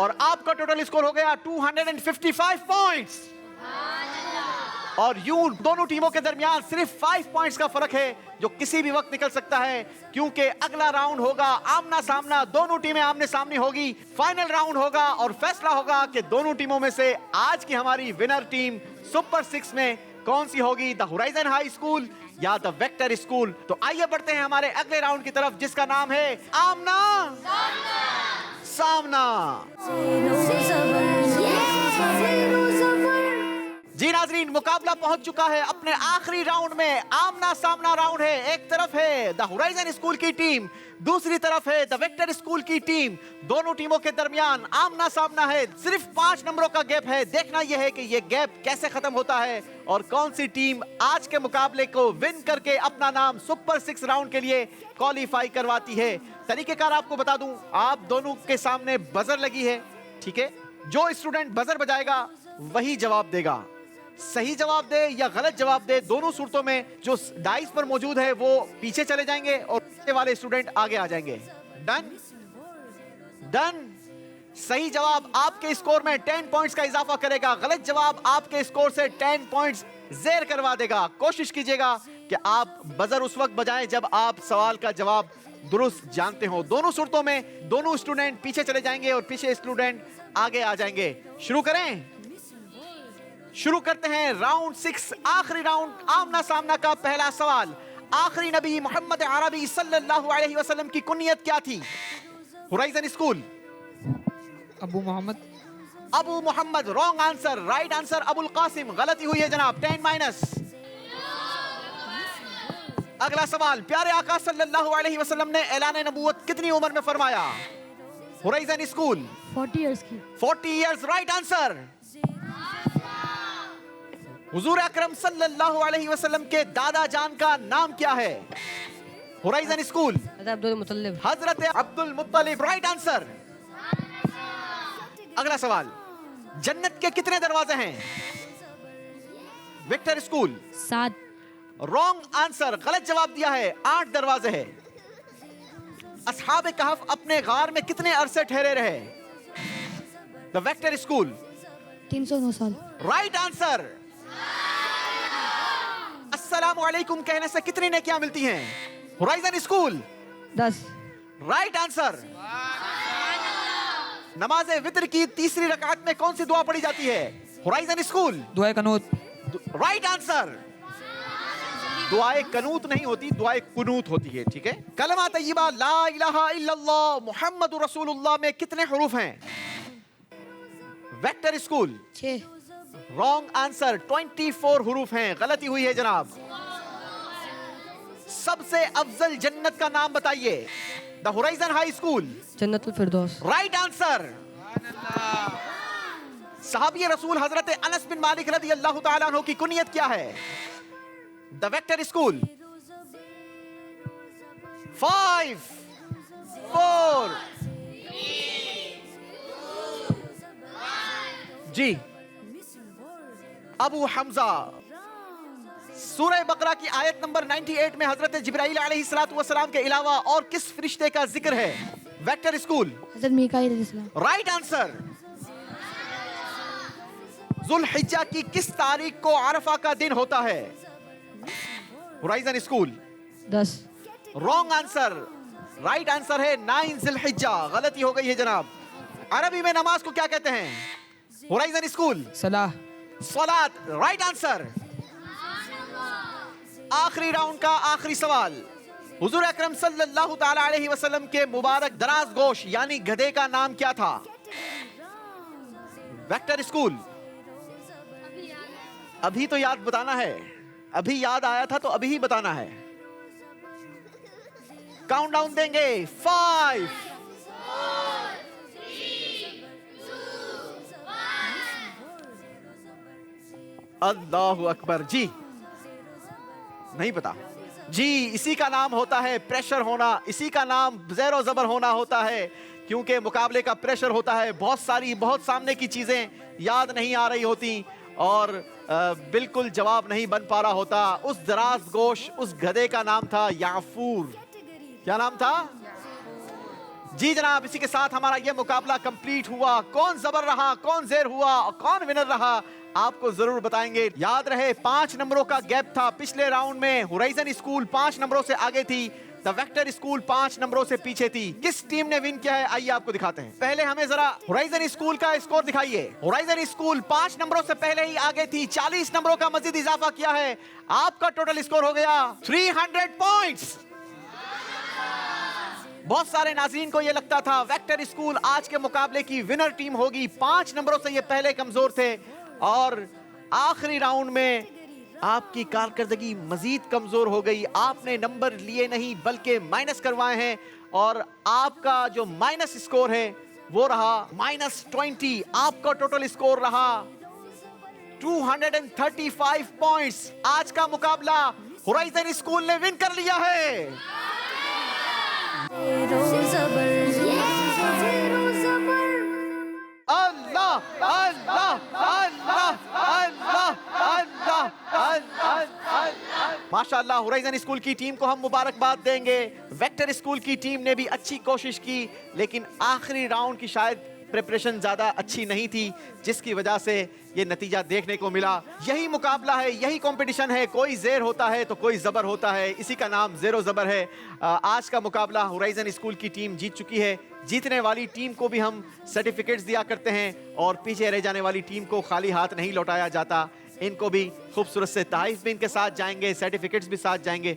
और आपका टोटल स्कोर हो गया 255 पॉइंट्स और यूं दोनों टीमों के दरमियान सिर्फ 5 पॉइंट्स का फर्क है जो किसी भी वक्त निकल सकता है, क्योंकि अगला राउंड होगा आमना सामना, दोनों टीमें आमने सामने होगी। फाइनल राउंड होगा और फैसला होगा कि दोनों टीमों में से आज की हमारी विनर टीम सुपर 6 में कौन सी होगी, द होराइजन हाई स्कूल या द वेक्टर स्कूल। तो आइए बढ़ते हैं हमारे अगले राउंड की तरफ जिसका नाम है आमना सामना। जी नाजरीन, मुकाबला पहुंच चुका है अपने आखिरी राउंड में। आमना सामना राउंड है, एक तरफ है द होराइजन स्कूल की टीम, दूसरी तरफ है द वेक्टर स्कूल की टीम। दोनों टीमों के दरमियान आमना सामना है, सिर्फ 5 नंबरों का गैप है। देखना यह है कि यह गैप कैसे खत्म होता है और कौन सी टीम आज के मुकाबले को विन करके अपना नाम सुपर 6 राउंड के लिए क्वालिफाई करवाती है। तरीकेकार आपको बता दूं, आप दोनों के सामने बजर लगी है, ठीक है? जो स्टूडेंट बजर बजाएगा वही जवाब देगा। सही जवाब दे या गलत जवाब दे, दोनों सूरतों में जो डाइस पर मौजूद है वो पीछे चले जाएंगे और पीछे वाले स्टूडेंट आगे आ जाएंगे। Done done. सही जवाब आपके स्कोर में 10 पॉइंट्स का इजाफा करेगा, गलत जवाब आपके स्कोर से 10 पॉइंट्स जेर करवा देगा। कोशिश कीजिएगा कि आप बजर उस वक्त बजाएं जब आप सवाल का जवाब दुरुस्त जानते हो। दोनों सूरतों में दोनों स्टूडेंट पीछे चले जाएंगे और पीछे स्टूडेंट आगे आ जाएंगे। शुरू करें, शुरू करते हैं राउंड 6, आखिरी राउंड, आमना सामना का पहला सवाल। आखिरी नबी मोहम्मद अरबी सल्लल्लाहु अलैहि वसल्लम की कुनियत क्या थी? Horizon school Abu Mohammad. Abu Mohammad wrong answer, right answer Abul Qasim. गलती हुई है जनाब, 10 माइनस। अगला सवाल, प्यारे आका सल्लल्लाहु अलैहि वसल्लम ने ऐलान नबूवत कितनी उम्र में फरमाया? होराइजन स्कूल 40 इयर्स की। 40 इयर्स, राइट आंसर। हुजूर अकरम सल्लल्लाहु अलैहि वसल्लम के दादा जान का नाम क्या है? Horizon school Abdul मुत्तलिब। हजरत अब्दुल मुत्तलिब, राइट आंसर। अगला सवाल, जन्नत के कितने दरवाजे हैं? Victor school 7। रॉन्ग आंसर, गलत जवाब दिया है, 8 दरवाजे हैं। अस्हाब कहफ अपने गार में कितने अरसे ठहरे रहे? द वेक्टर स्कूल 309 साल। Right answer. अस्सलामु अलैकुम कहने से कितनी नेकियां मिलती हैं? Horizon school 10। Right answer. नमाज वितर की तीसरी रकात में कौन सी दुआ पढ़ी जाती है? होराइजन स्कूल दुआए कनूत। Right answer. दुआए कनूत नहीं होती, दुआए कुनूत होती है, ठीक है? कलमा तय्यबा ला इलाहा इल्लल्लाह मुहम्मदुर रसूलुल्लाह में कितने हुरूफ हैं? Vector school 6। रॉन्ग आंसर, 24 हुरूफ हैं। गलती हुई है जनाब। सबसे अफजल जन्नत का नाम बताइए। द होराइजन हाई स्कूल, जन्नतुल फिरदौस। Right answer. सहाबी रसूल हजरत अनस बिन मालिक रज़ी अल्लाह ताला अन्हु की कुनियत क्या है? The vector school. 5 4 जी, अबू हमजा। सूरह बकरा की आयत नंबर 98 में हजरत जिब्राइल अलैहिस्सलातु वस्सलाम के अलावा और किस फरिश्ते का जिक्र है? वेक्टर स्कूल, हज़रत मीकाईल अलैहिस्सलाम। Right answer. जुल्हिज्जा की किस तारीख को अरफा का दिन होता है? Horizon school, 10। Wrong answer. Right answer है 9 जिल्हिज्जा। गलती हो गई है जनाब। अरबी में नमाज को क्या कहते हैं? होराइजन स्कूल, सलाह। सलात, राइट आंसर। आखिरी राउंड का आखिरी सवाल। हुजूर अकरम सल्लल्लाहु ताला अलैहि वसल्लम के मुबारक दराज गोश यानी गधे का नाम क्या था? वेक्टर स्कूल, अभी तो याद बताना है। अभी याद आया था तो अभी ही बताना है। काउंटडाउन देंगे। 5 अल्लाहु अकबर। जी नहीं पता जी, इसी का नाम होता है प्रेशर होना, इसी का नाम ज़ेरो ज़बर होना होता है, क्योंकि मुकाबले का प्रेशर होता है। बहुत सामने की चीज़ें याद नहीं आ रही होती और बिल्कुल जवाब नहीं बन पा रहा होता। उस दराज गोश उस गधे का नाम था याफूर। क्या नाम था? जी जनाब, इसी के साथ हमारा यह मुकाबला कंप्लीट हुआ। कौन जबर रहा, कौन जेर हुआ और कौन विनर रहा, आपको जरूर बताएंगे। याद रहे 5 नंबरों का गैप था। पिछले राउंड में होराइजन स्कूल 5 नंबरों से आगे थी, द वेक्टर स्कूल 5 नंबरों से पीछे थी। किस टीम ने विन किया है आइए आपको दिखाते हैं। पहले हमें जरा होराइजन स्कूल का स्कोर दिखाइए। होराइजन स्कूल 5 नंबरों से पहले ही आगे थी, 40 नंबरों का मजीद इजाफा किया है। आपका टोटल स्कोर हो गया 300 पॉइंट्स। बहुत सारे नाज़रीन को यह लगता था वेक्टर स्कूल आज के मुकाबले की विनर टीम होगी। 5 नंबरों से ये पहले कमजोर थे और आखिरी राउंड में आपकी कारकर्दगी मजीद कमजोर हो गई। आपने नंबर लिए नहीं बल्कि माइनस करवाए हैं और आपका जो माइनस स्कोर है वो रहा -20। आपका टोटल स्कोर रहा 235 पॉइंट्स। आज का मुकाबला होराइजन स्कूल ने विन कर लिया है। अल्लाह अल्लाह अल्लाह अल्लाह अल्लाह। माशाअल्लाह, होराइजन स्कूल की टीम को हम मुबारकबाद देंगे। वेक्टर स्कूल की टीम ने भी अच्छी कोशिश की, लेकिन आखिरी राउंड की शायद प्रिपरेशन ज़्यादा अच्छी नहीं थी, जिसकी वजह से ये नतीजा देखने को मिला। यही मुकाबला है, यही कंपटीशन है। कोई ज़ेर होता है तो कोई ज़बर होता है, इसी का नाम ज़ेरो ज़बर है। आज का मुकाबला होराइजन स्कूल की टीम जीत चुकी है। जीतने वाली टीम को भी हम सर्टिफिकेट्स दिया करते हैं और पीछे रह जाने वाली टीम को खाली हाथ नहीं लौटाया जाता। इनको भी खूबसूरत से तहफ़ भी इनके साथ जाएंगे, सर्टिफिकेट्स भी साथ जाएंगे।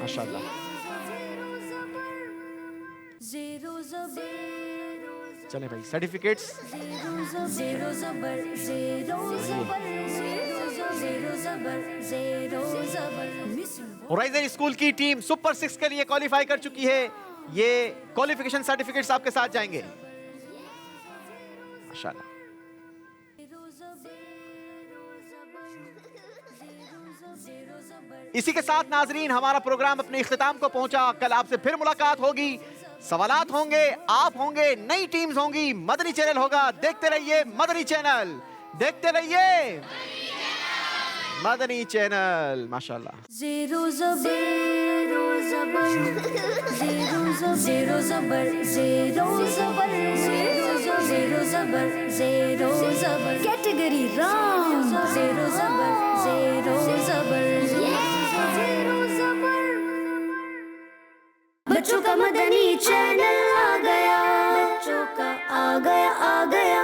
माशाअल्लाह, चले भाई सर्टिफिकेट्स। होराइजन स्कूल की टीम सुपर 6 के लिए क्वालिफाई कर चुकी है। ये क्वालिफिकेशन सर्टिफिकेट्स आपके साथ जाएंगे माशाअल्लाह। इसी के साथ नाजरीन हमारा प्रोग्राम अपने इख्तिताम को पहुंचा। कल आपसे फिर मुलाकात होगी, सवालात होंगे, आप होंगे, नई टीम्स होंगी, मदनी चैनल होगा। देखते रहिए मदनी चैनल, देखते रहिए मदनी चैनल। माशाअल्लाह। ज़ेरो ज़बर ज़ेरो ज़बर ज़ेरो ज़बर ज़ेरो ज़बर ज़ेरो ज़बर कैटेगरी राउंड। ज़ेरो ज़बर ज़ेरो ज़बर ज़ेरो ज़बर। बच्चों का मदनी चैनल आ गया, बच्चों का आ गया